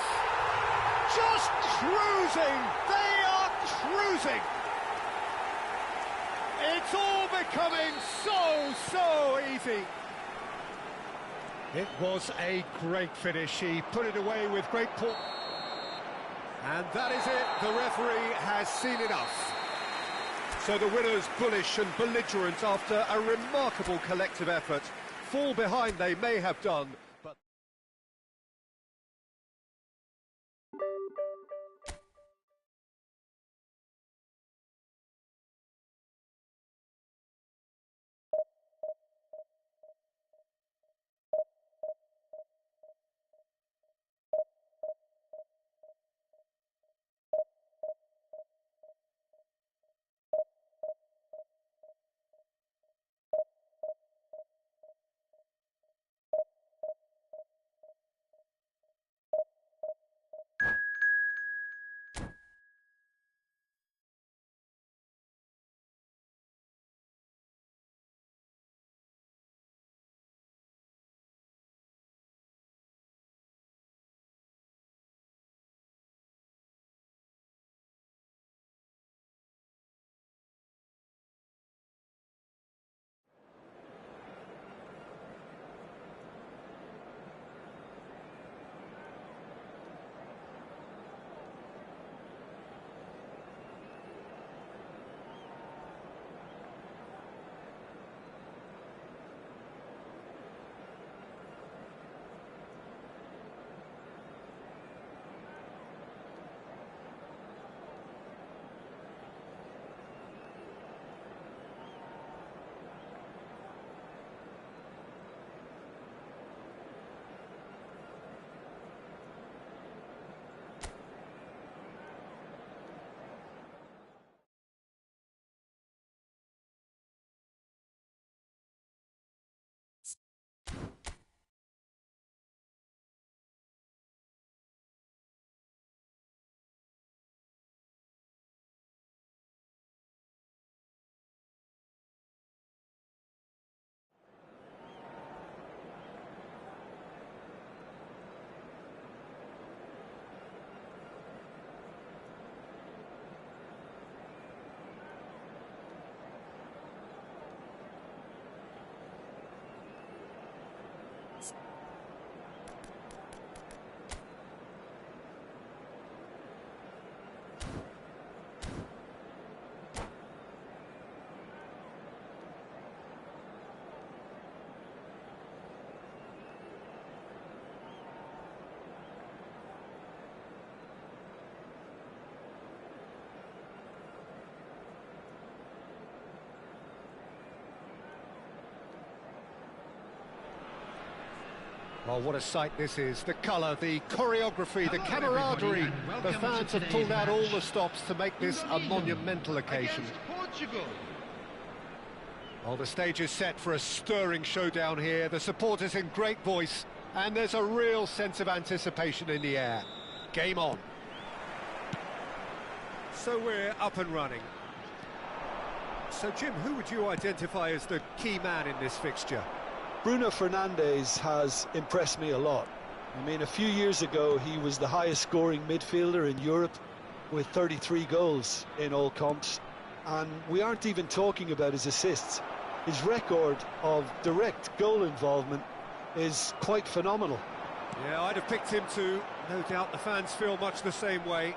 Just cruising! They are cruising! It's all becoming so easy. It was a great finish. He put it away with great pull. And that is it. The referee has seen enough. So the winners, bullish and belligerent after a remarkable collective effort. Fall behind they may have done, but... Well, what a sight this is. The colour, the choreography, the camaraderie. The fans have pulled out all the stops to make this a monumental occasion. Portugal. Well, the stage is set for a stirring showdown here. The supporters in great voice, and there's a real sense of anticipation in the air. Game on. So we're up and running. So, Jim, who would you identify as the key man in this fixture? Bruno Fernandes has impressed me a lot. I mean, a few years ago, he was the highest scoring midfielder in Europe with 33 goals in all comps. And we aren't even talking about his assists. His record of direct goal involvement is quite phenomenal. Yeah, I'd have picked him too. No doubt the fans feel much the same way.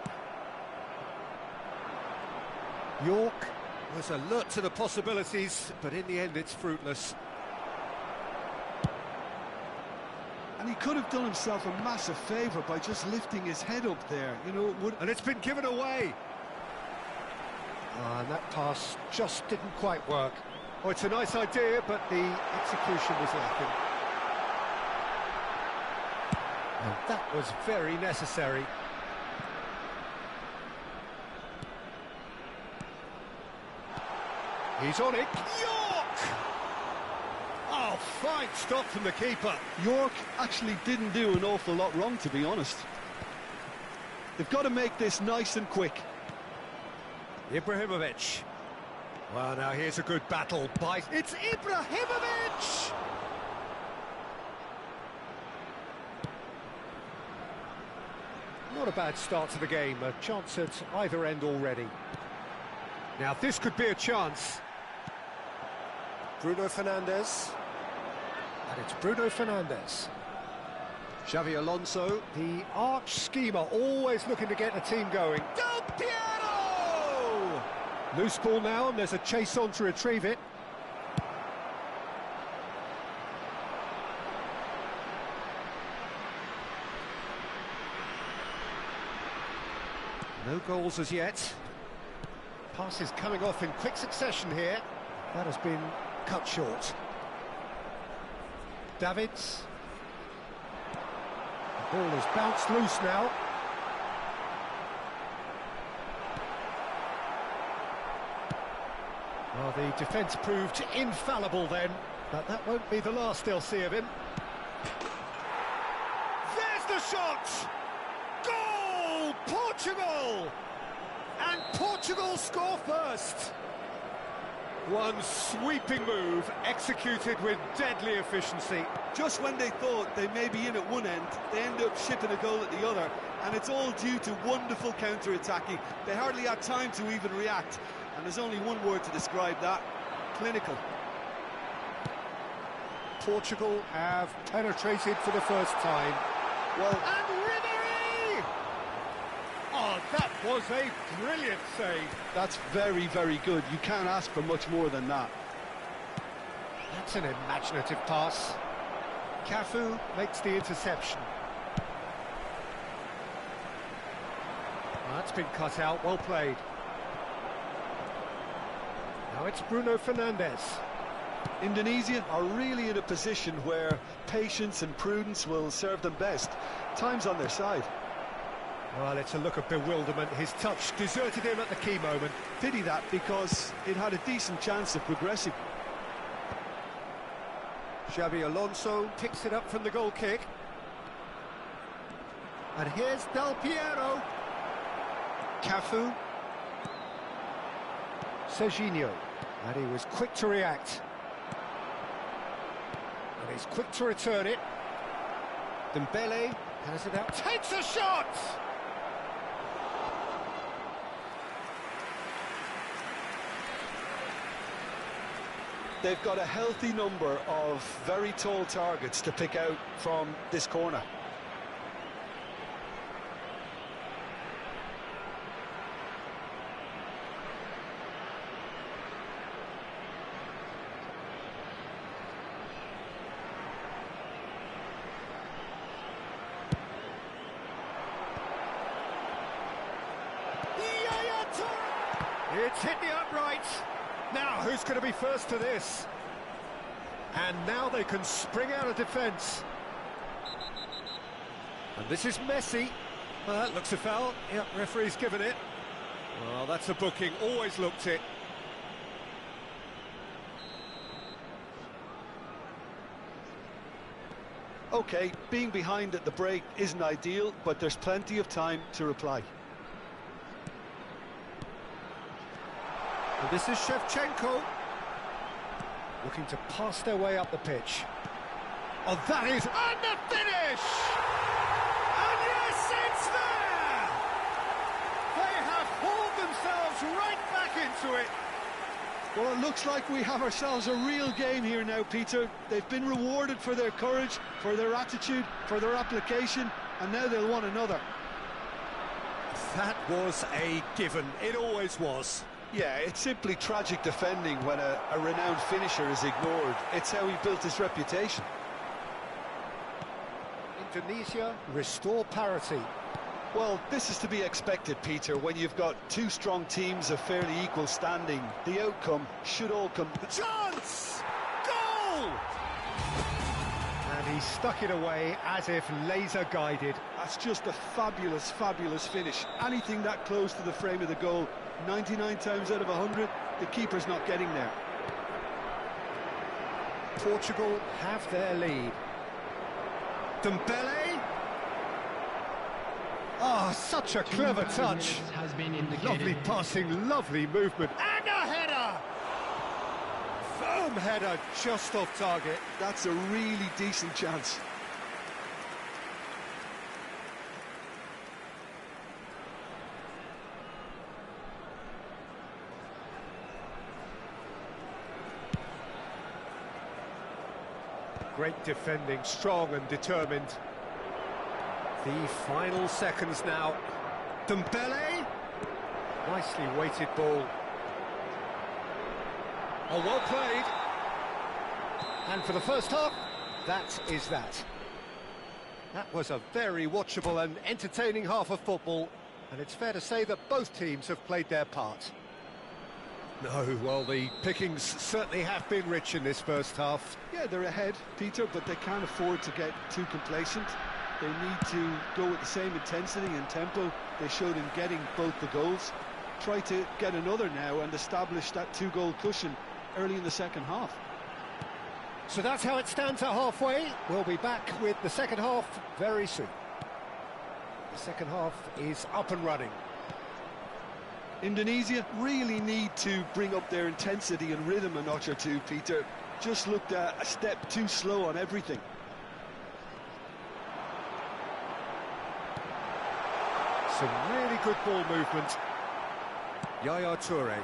York was alert to the possibilities, but in the end it's fruitless. And he could have done himself a massive favour by just lifting his head up there, you know. And it's been given away. And that pass just didn't quite work. Oh, it's a nice idea, but the execution was lacking. And that was very necessary. He's on it. York! Oh, fine stop from the keeper. York actually didn't do an awful lot wrong, to be honest. They've got to make this nice and quick. Ibrahimovic. Well, now here's a good battle by... It's Ibrahimovic! Not a bad start to the game, a chance at either end already. Now this could be a chance. Bruno Fernandes. And it's Bruno Fernandes. Xavi Alonso, the arch schemer, always looking to get the team going. Del Piero! Loose ball now, and there's a chase on to retrieve it. No goals as yet. Passes coming off in quick succession here. That has been cut short. Davids. The ball is bounced loose now. Well, the defence proved infallible then, but that won't be the last they'll see of him. There's the shot! Goal! Portugal! And Portugal score first! One sweeping move, executed with deadly efficiency. Just when they thought they may be in at one end, they end up shipping a goal at the other, and it's all due to wonderful counter-attacking. They hardly had time to even react, and there's only one word to describe that: clinical. Portugal have penetrated for the first time. Well, And Ribéry! Oh, that was a brilliant save. that's very, very good. You can't ask for much more than that. That's an imaginative pass. Cafu makes the interception. That's been cut out, well played. Now it's Bruno Fernandes. Indonesia are really in a position where patience and prudence will serve them best. Time's on their side. Well, it's a look of bewilderment. His touch deserted him at the key moment. Pity that, because it had a decent chance of progressing. Xavi Alonso picks it up from the goal kick. And here's Del Piero. Cafu. Serginho. And he was quick to react. And he's quick to return it. Dembele has it out. Takes a shot! They've got a healthy number of very tall targets to pick out from this corner. It's hit the upright. Now, who's going to be first to this? And now they can spring out of defence. And this is Messi. Well, that looks a foul. Yep, referee's given it. Well, that's a booking, always looked it. OK, being behind at the break isn't ideal, but there's plenty of time to reply. And this is Shevchenko. Looking to pass their way up the pitch. Oh, that is... And the finish! And yes, it's there! They have hauled themselves right back into it. Well, it looks like we have ourselves a real game here now, Peter. They've been rewarded for their courage, for their attitude, for their application, and now they'll want another. That was a given. It always was. Yeah, it's simply tragic defending when a renowned finisher is ignored. It's how he built his reputation. Indonesia restore parity. Well, this is to be expected, Peter, when you've got two strong teams of fairly equal standing. The outcome should all come... Chance! Goal! And he stuck it away as if laser-guided. That's just a fabulous, fabulous finish. Anything that close to the frame of the goal, 99 times out of 100, the keeper's not getting there. Portugal have their lead. Dembele. Oh, such a clever touch. Has been Lovely passing, lovely movement. And a header! Firm header, just off target. That's a really decent chance. Great defending, strong and determined. The final seconds now. Dembele. Nicely weighted ball. Oh, well played. And for the first half, that is that. That was a very watchable and entertaining half of football, and it's fair to say that both teams have played their part. No, well, the pickings certainly have been rich in this first half. Yeah, they're ahead, Peter, but they can't afford to get too complacent. They need to go with the same intensity and tempo they showed in getting both the goals. Try to get another now and establish that two-goal cushion early in the second half. So that's how it stands at halfway. We'll be back with the second half very soon. The second half is up and running. Indonesia really need to bring up their intensity and rhythm a notch or two, Peter. Just looked a step too slow on everything. Some really good ball movement. Yaya Toure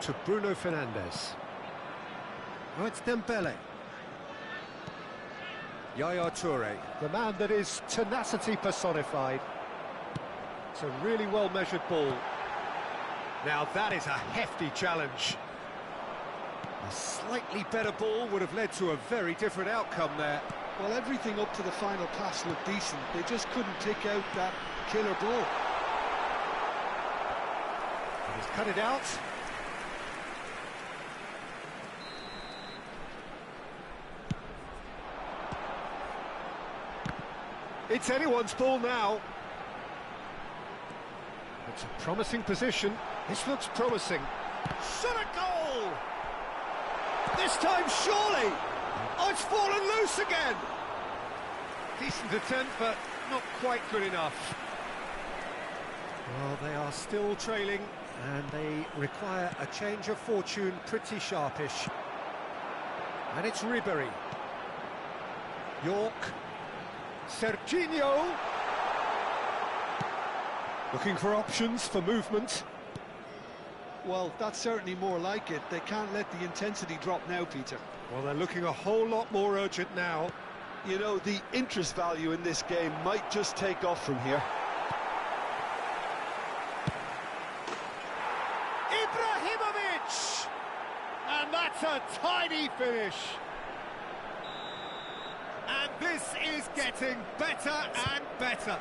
to Bruno Fernandes. Oh, it's Dembele. Yaya Toure, the man that is tenacity personified. It's a really well-measured ball. Now that is a hefty challenge. A slightly better ball would have led to a very different outcome there. Well, everything up to the final pass looked decent. They just couldn't pick out that killer ball. And he's cut it out. It's anyone's ball now. It's a promising position. This looks promising. Shot a goal! This time, surely! Oh, it's fallen loose again! Decent attempt, but not quite good enough. Well, they are still trailing, and they require a change of fortune pretty sharpish. And it's Ribery. York. Serginho. Looking for options for movement. Well, that's certainly more like it. They can't let the intensity drop now, Peter. Well, they're looking a whole lot more urgent now. You know, the interest value in this game might just take off from here. Ibrahimovic! And that's a tidy finish. And this is getting better and better.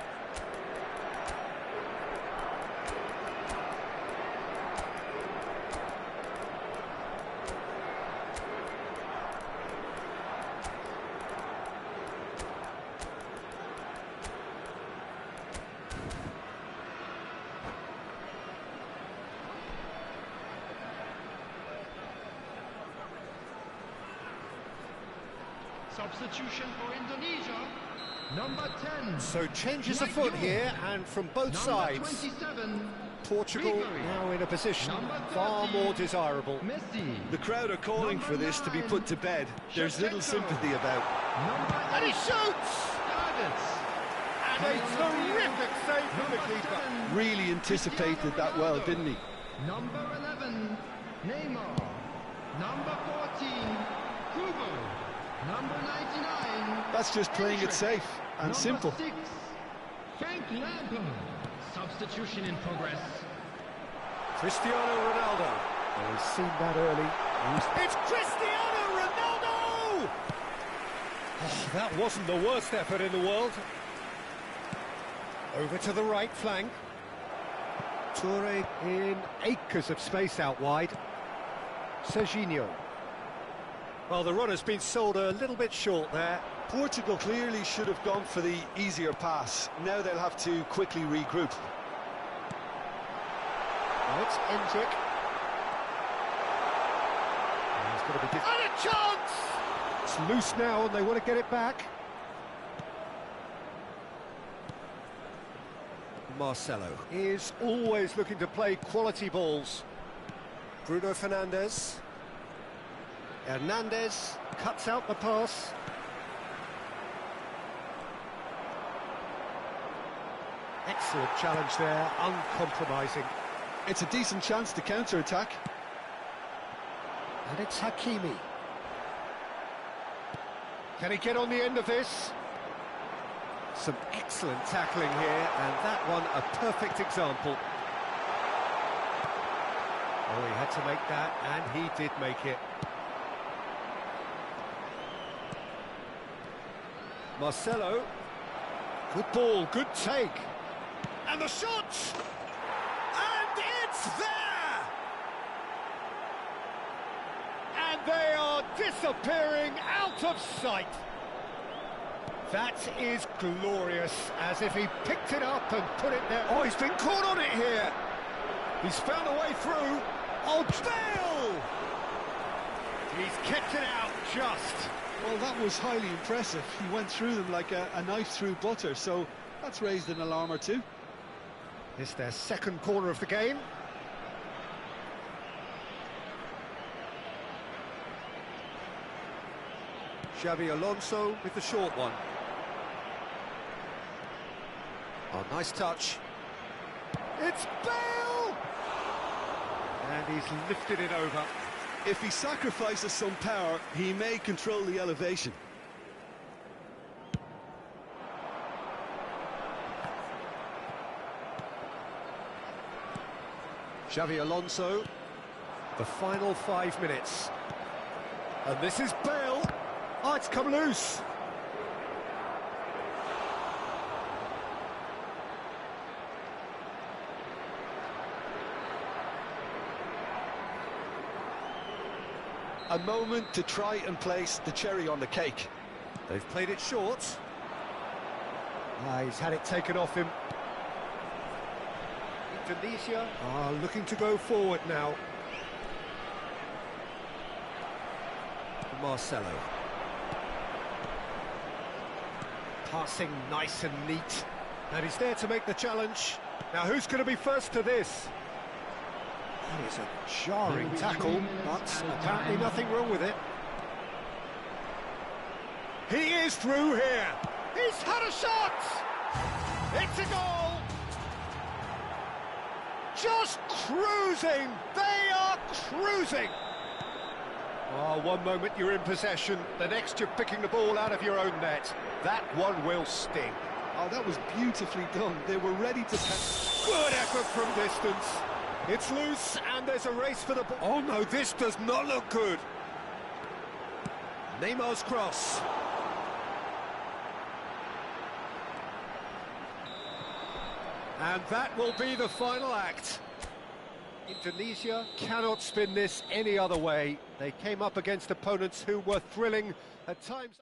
Substitution for Indonesia, number 10. So changes afoot here, and from both sides. 27, Portugal Ribery. now in a position Number far 30, more desirable. Messi. The crowd are calling for this to be put to bed. There's little sympathy about. Number And he 8, shoots! Gratis. And a terrific save from the Number keeper. 7, Really anticipated that well, didn't he? Number 11, Neymar. Number 14, Hugo. Number 99, That's just playing it safe and number simple. 6, Frank Lampard. Substitution in progress. Cristiano Ronaldo. Well, he's seen that early. It's Cristiano Ronaldo! Oh, that wasn't the worst effort in the world. Over to the right flank. Toure in acres of space out wide. Serginho. Well, the run has been sold a little bit short there. Portugal clearly should have gone for the easier pass. Now they'll have to quickly regroup. Now it's Endrick. And it's going to be and a chance! It's loose now, and they want to get it back. Marcelo is always looking to play quality balls. Bruno Fernandes. Hernandez cuts out the pass. Excellent challenge there, uncompromising. It's a decent chance to counter-attack. And it's Hakimi. Can he get on the end of this? Some excellent tackling here, and that one a perfect example. Oh, he had to make that, and he did make it. Marcelo. Good ball, good take. And the shot! And it's there! And they are disappearing out of sight. That is glorious, as if he picked it up and put it there. Oh, he's been caught on it here. He's found a way through. Oh, Bale! He's kept it out just. Well, that was highly impressive. He went through them like a knife through butter, so that's raised an alarm or two. It's their second corner of the game. Xabi Alonso with the short one. Oh, nice touch. It's Bale! And he's lifted it over. If he sacrifices some power, he may control the elevation. Xabi Alonso, the final 5 minutes. And this is Bale. Oh, it's come loose. A moment to try and place the cherry on the cake. They've played it short. He's had it taken off him. Indonesia are looking to go forward now. Marcelo. Passing nice and neat. And he's there to make the challenge. Now who's going to be first to this? That is a jarring tackle, but apparently nothing wrong with it. He is through here. He's had a shot! It's a goal! Just cruising! They are cruising! Oh, one moment you're in possession, the next you're picking the ball out of your own net. That one will sting. Oh, that was beautifully done. They were ready to pass. Good effort from distance. It's loose, and there's a race for the ball. Oh no, this does not look good. Neymar's cross. And that will be the final act. Indonesia cannot spin this any other way. They came up against opponents who were thrilling at times.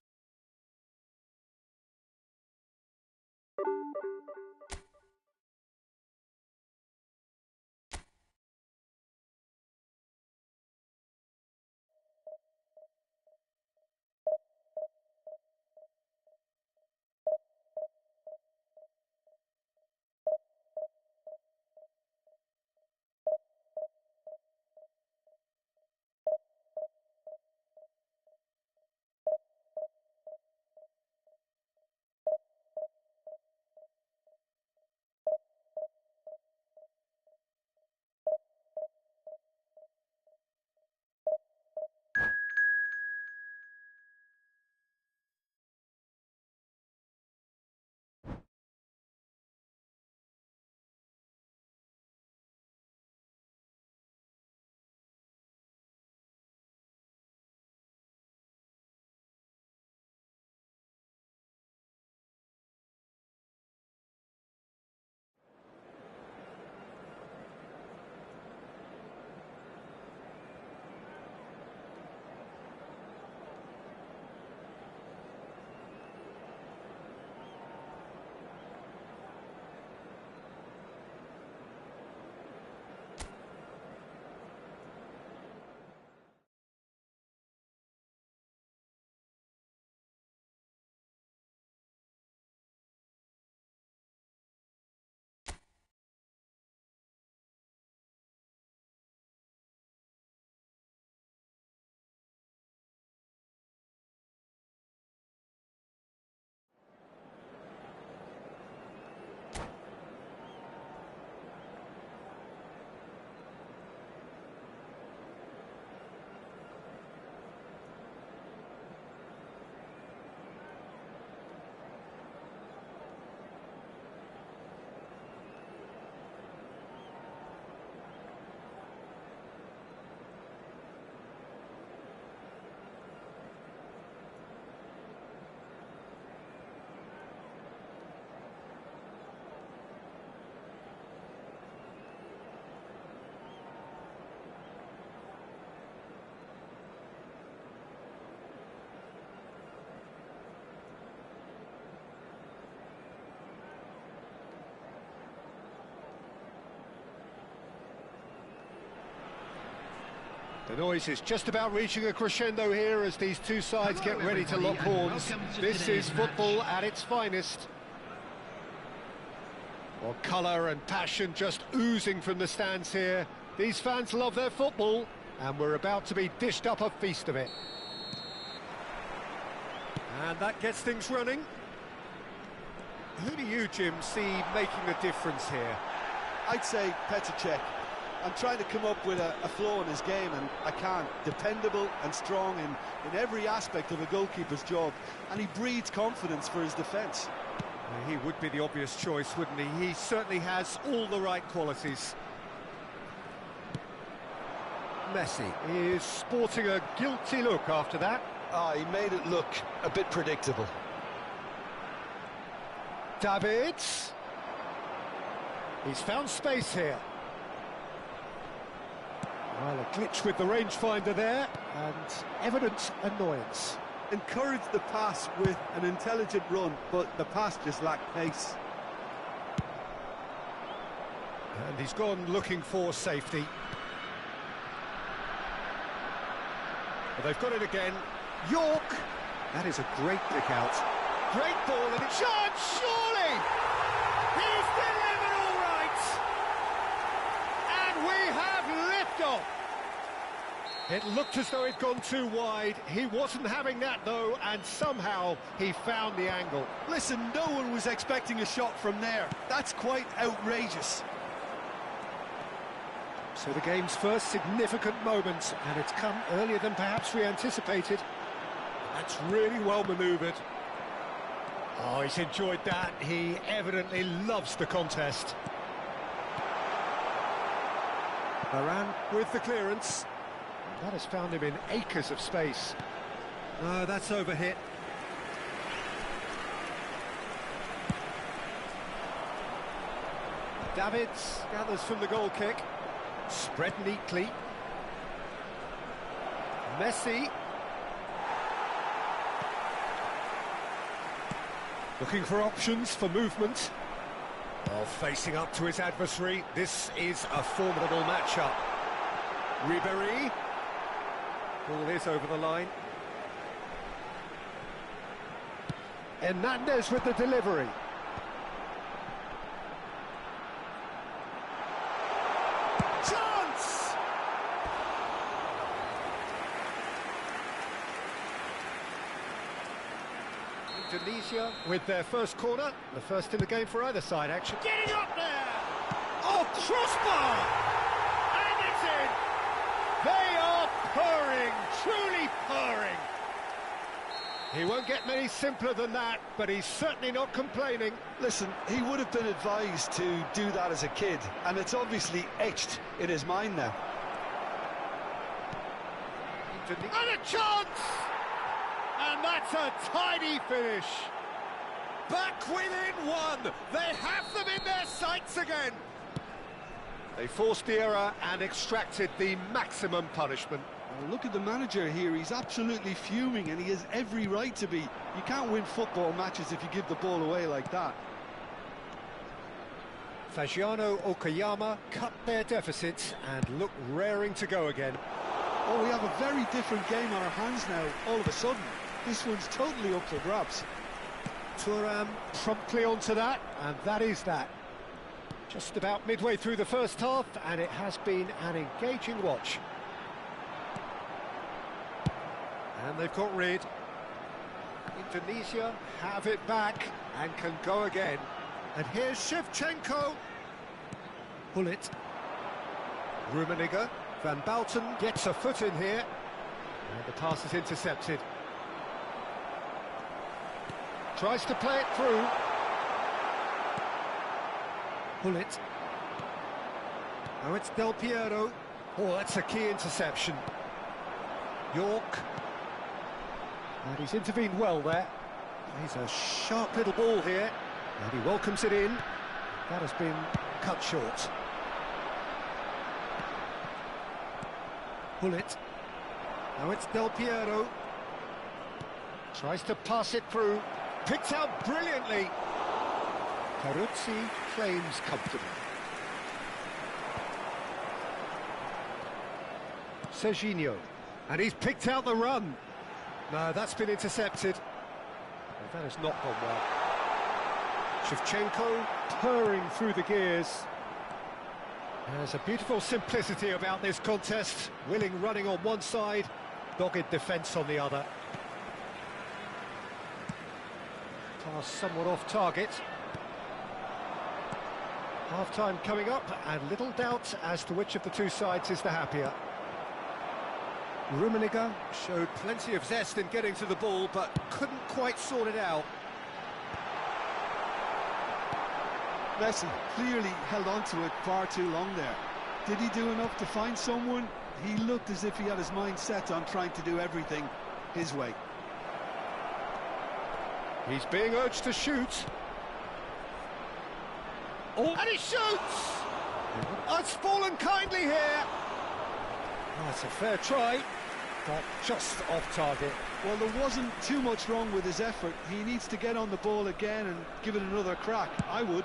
The noise is just about reaching a crescendo here as these two sides get ready to lock horns. This is football at its finest. Well, colour and passion just oozing from the stands here. These fans love their football, and we're about to be dished up a feast of it. And that gets things running. Who do you, Jim, see making the difference here? I'd say Petr Cech. I'm trying to come up with a flaw in his game, and I can't. Dependable and strong in every aspect of a goalkeeper's job, and he breeds confidence for his defence. He would be the obvious choice, wouldn't he? He certainly has all the right qualities. Messi is sporting a guilty look after that. He made it look a bit predictable. Davids. He's found space here. Well, a glitch with the rangefinder there, and evident annoyance. Encouraged the pass with an intelligent run, but the pass just lacked pace. And he's gone looking for safety. Well, they've got it again. York! That is a great pick out. Great ball, and it's shot, surely! He's delivered all right! And we have liftoff! It looked as though he'd gone too wide. He wasn't having that, though, and somehow he found the angle. Listen, no one was expecting a shot from there. That's quite outrageous. So the game's first significant moment, and it's come earlier than perhaps we anticipated. That's really well manoeuvred. Oh, he's enjoyed that. He evidently loves the contest. Varane with the clearance. That has found him in acres of space. No, that's overhit. Davids gathers from the goal kick. Spread neatly. Messi. Looking for options for movement. Oh, facing up to his adversary. This is a formidable matchup. Ribéry. Ball is over the line. Hernandez with the delivery. Chance! Indonesia with their first corner. The first in the game for either side, actually. Getting up there! Oh, crossbar! And it's in! They are purring, truly purring. He won't get many simpler than that, but he's certainly not complaining. Listen, he would have been advised to do that as a kid, and it's obviously etched in his mind now. And a chance! And that's a tidy finish. Back within one. They have them in their sights again. They forced the error and extracted the maximum punishment. Well, look at the manager here. He's absolutely fuming, and he has every right to be. You can't win football matches if you give the ball away like that. Fagiano Okayama cut their deficit and look raring to go again. Oh, we have a very different game on our hands now, all of a sudden. This one's totally up for grabs. Thuram promptly onto that, and that is that. Just about midway through the first half, and it has been an engaging watch. And they've got rid. Indonesia have it back and can go again. And here's Shevchenko. Bullet. Rummenigge. Van Bouten gets a foot in here. And the pass is intercepted. Tries to play it through. Bullet. Now it's Del Piero. Oh, that's a key interception. York. And he's intervened well there. He's a sharp little ball here. And he welcomes it in. That has been cut short. Bullet. Now it's Del Piero. Tries to pass it through. Picked out brilliantly. Peruzzi claims comfortably. Serginho. And he's picked out the run. No, that's been intercepted. Well, that has not gone well. Shevchenko purring through the gears. There's a beautiful simplicity about this contest. Willing running on one side, dogged defence on the other. Pass somewhat off target. Half-time coming up, and little doubt as to which of the two sides is the happier. Rummenigge showed plenty of zest in getting to the ball, but couldn't quite sort it out. Messi clearly held on to it far too long there. Did he do enough to find someone? He looked as if he had his mind set on trying to do everything his way. He's being urged to shoot. Oh, and he shoots! Oh, it's fallen kindly here. Oh, it's a fair try, but just off target. Well, there wasn't too much wrong with his effort. He needs to get on the ball again and give it another crack. I would.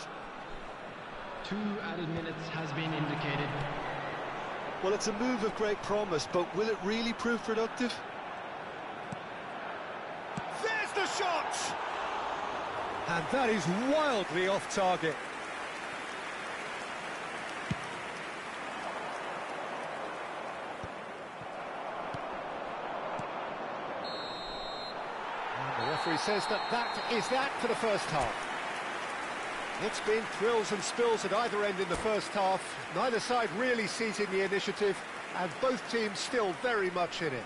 2 added minutes has been indicated. Well, it's a move of great promise, but will it really prove productive? There's the shot! And that is wildly off target. And the referee says that is that for the first half. It's been thrills and spills at either end in the first half. Neither side really seizing the initiative, and both teams still very much in it.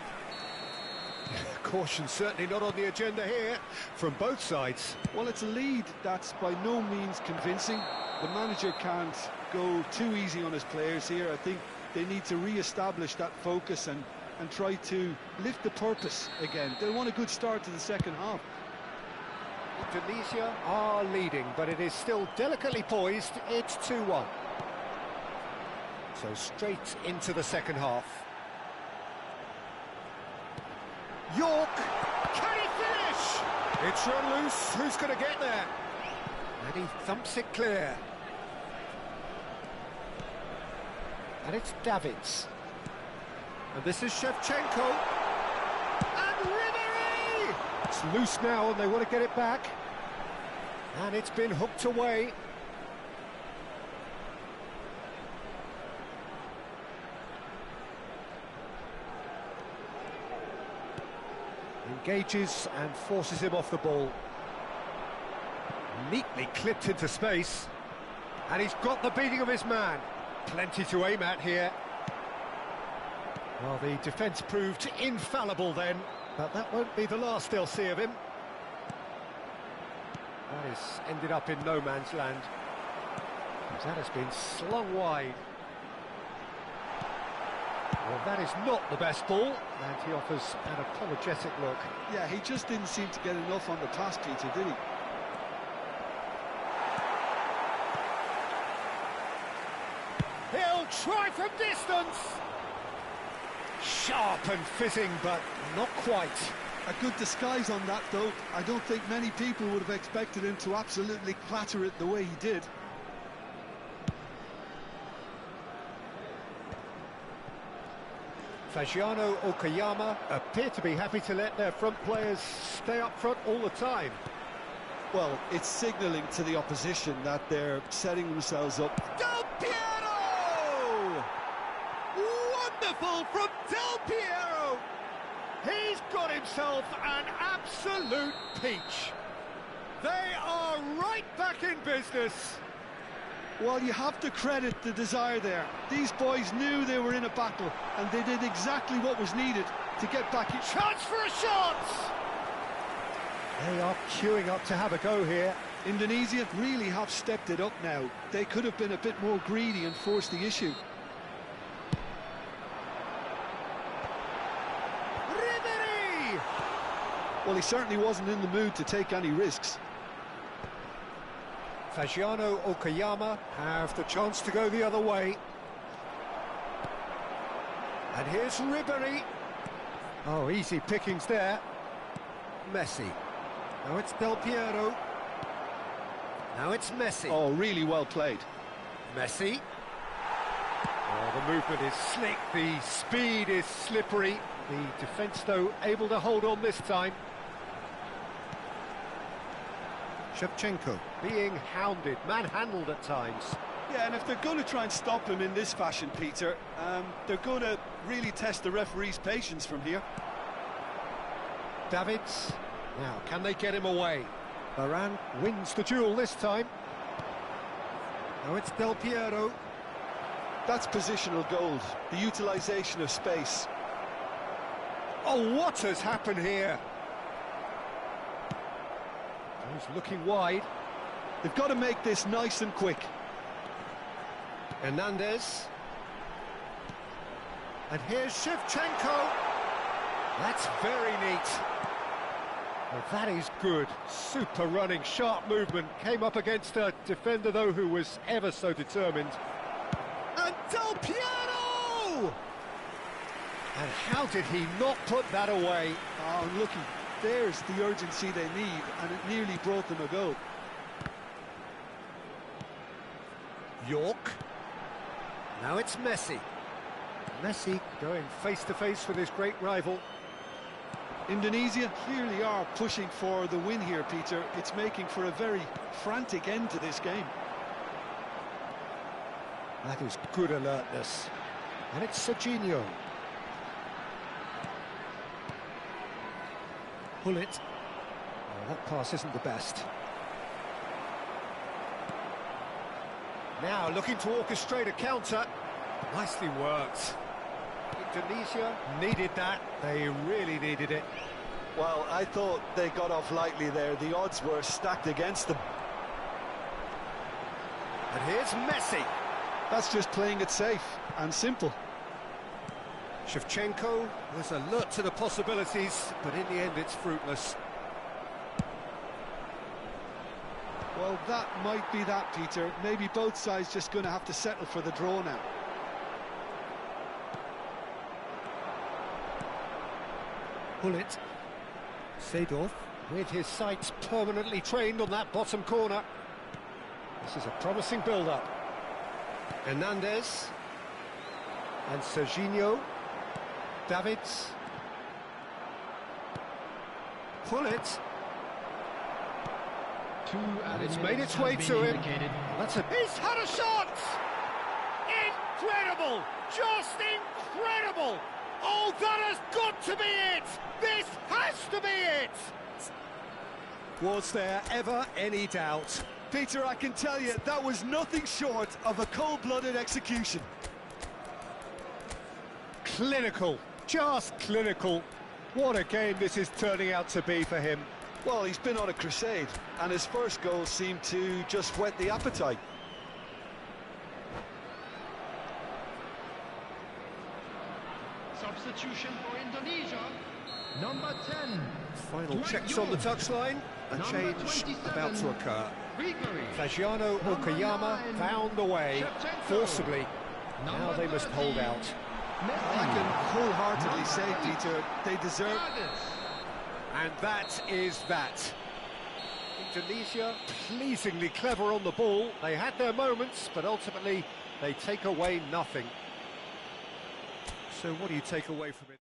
Caution certainly not on the agenda here from both sides. Well, it's a lead that's by no means convincing. The manager can't go too easy on his players here. I think they need to re-establish that focus and try to lift the purpose again. They want a good start to the second half. Tunisia are leading, but it is still delicately poised. It's 2-1. So straight into the second half. York, can he finish? It's run loose, who's going to get there? And he thumps it clear. And it's Davids. And this is Shevchenko. And Ribery! It's loose now and they want to get it back. And it's been hooked away. Engages and forces him off the ball. Neatly clipped into space. And he's got the beating of his man. Plenty to aim at here. Well, the defence proved infallible then, but that won't be the last they'll see of him. That has ended up in no man's land. That has been slung wide. Well, that is not the best ball, and he offers an apologetic look. Yeah, he just didn't seem to get enough on the pass, Peter, did he? He'll try from distance! Sharp and fizzing, but not quite. A good disguise on that, though. I don't think many people would have expected him to absolutely clatter it the way he did. Fagiano Okayama appear to be happy to let their front players stay up front all the time. Well, it's signalling to the opposition that they're setting themselves up. Del Piero! Wonderful from Del Piero! He's got himself an absolute peach. They are right back in business. Well, you have to credit the desire there. These boys knew they were in a battle, and they did exactly what was needed to get back in. Chance for a shot! They are queuing up to have a go here. Indonesia really have stepped it up now. They could have been a bit more greedy and forced the issue. Ribery! Well, he certainly wasn't in the mood to take any risks. Fagiano Okayama have the chance to go the other way. And here's Ribery. Oh, easy pickings there. Messi. Now it's Del Piero. Now it's Messi. Oh, really well played. Messi. Oh, the movement is slick, the speed is slippery. The defence, though, able to hold on this time. Shevchenko being hounded, manhandled at times. Yeah, and if they're going to try and stop him in this fashion, Peter, they're going to really test the referee's patience from here. Davids. Now, can they get him away? Varane wins the duel this time. Now it's Del Piero. That's positional gold, the utilisation of space. Oh, what has happened here? He's looking wide. They've got to make this nice and quick. Hernandez. And here's Shevchenko. That's very neat. Well, that is good. Super running, sharp movement. Came up against a defender, though, who was ever so determined. And Del Piero! And how did he not put that away? Oh, looky, there's the urgency they need, and it nearly brought them a goal. York. Now it's Messi. Messi going face-to-face with his great rival. Indonesia clearly are pushing for the win here, Peter. It's making for a very frantic end to this game. That is good alertness. And it's Serginho. Pull it. Oh, that pass isn't the best. Now looking to orchestrate a counter. Nicely worked. Indonesia needed that. They really needed it. Well, I thought they got off lightly there. The odds were stacked against them. And here's Messi. That's just playing it safe and simple. Shevchenko was alert to the possibilities, but in the end it's fruitless. Well, that might be that, Peter. Maybe both sides just going to have to settle for the draw now. Pull it. Seedorf with his sights permanently trained on that bottom corner. This is a promising build-up. Hernandez. And Serginho. Davids. Pull it. And it's made its way to him. That's a... He's had a shot! Incredible! Just incredible! Oh, that has got to be it! This has to be it! Was there ever any doubt? Peter, I can tell you, that was nothing short of a cold-blooded execution. Clinical, just clinical. What a game this is turning out to be for him. Well, he's been on a crusade, and his first goal seemed to just whet the appetite. Substitution for Indonesia. Number 10. Final checks on the touchline. A change about to occur. Fagiano Okayama found a way, forcibly. Now they must hold out. I can wholeheartedly say, Peter, they deserve... And that is that. Indonesia pleasingly clever on the ball. They had their moments, but ultimately they take away nothing. So what do you take away from it?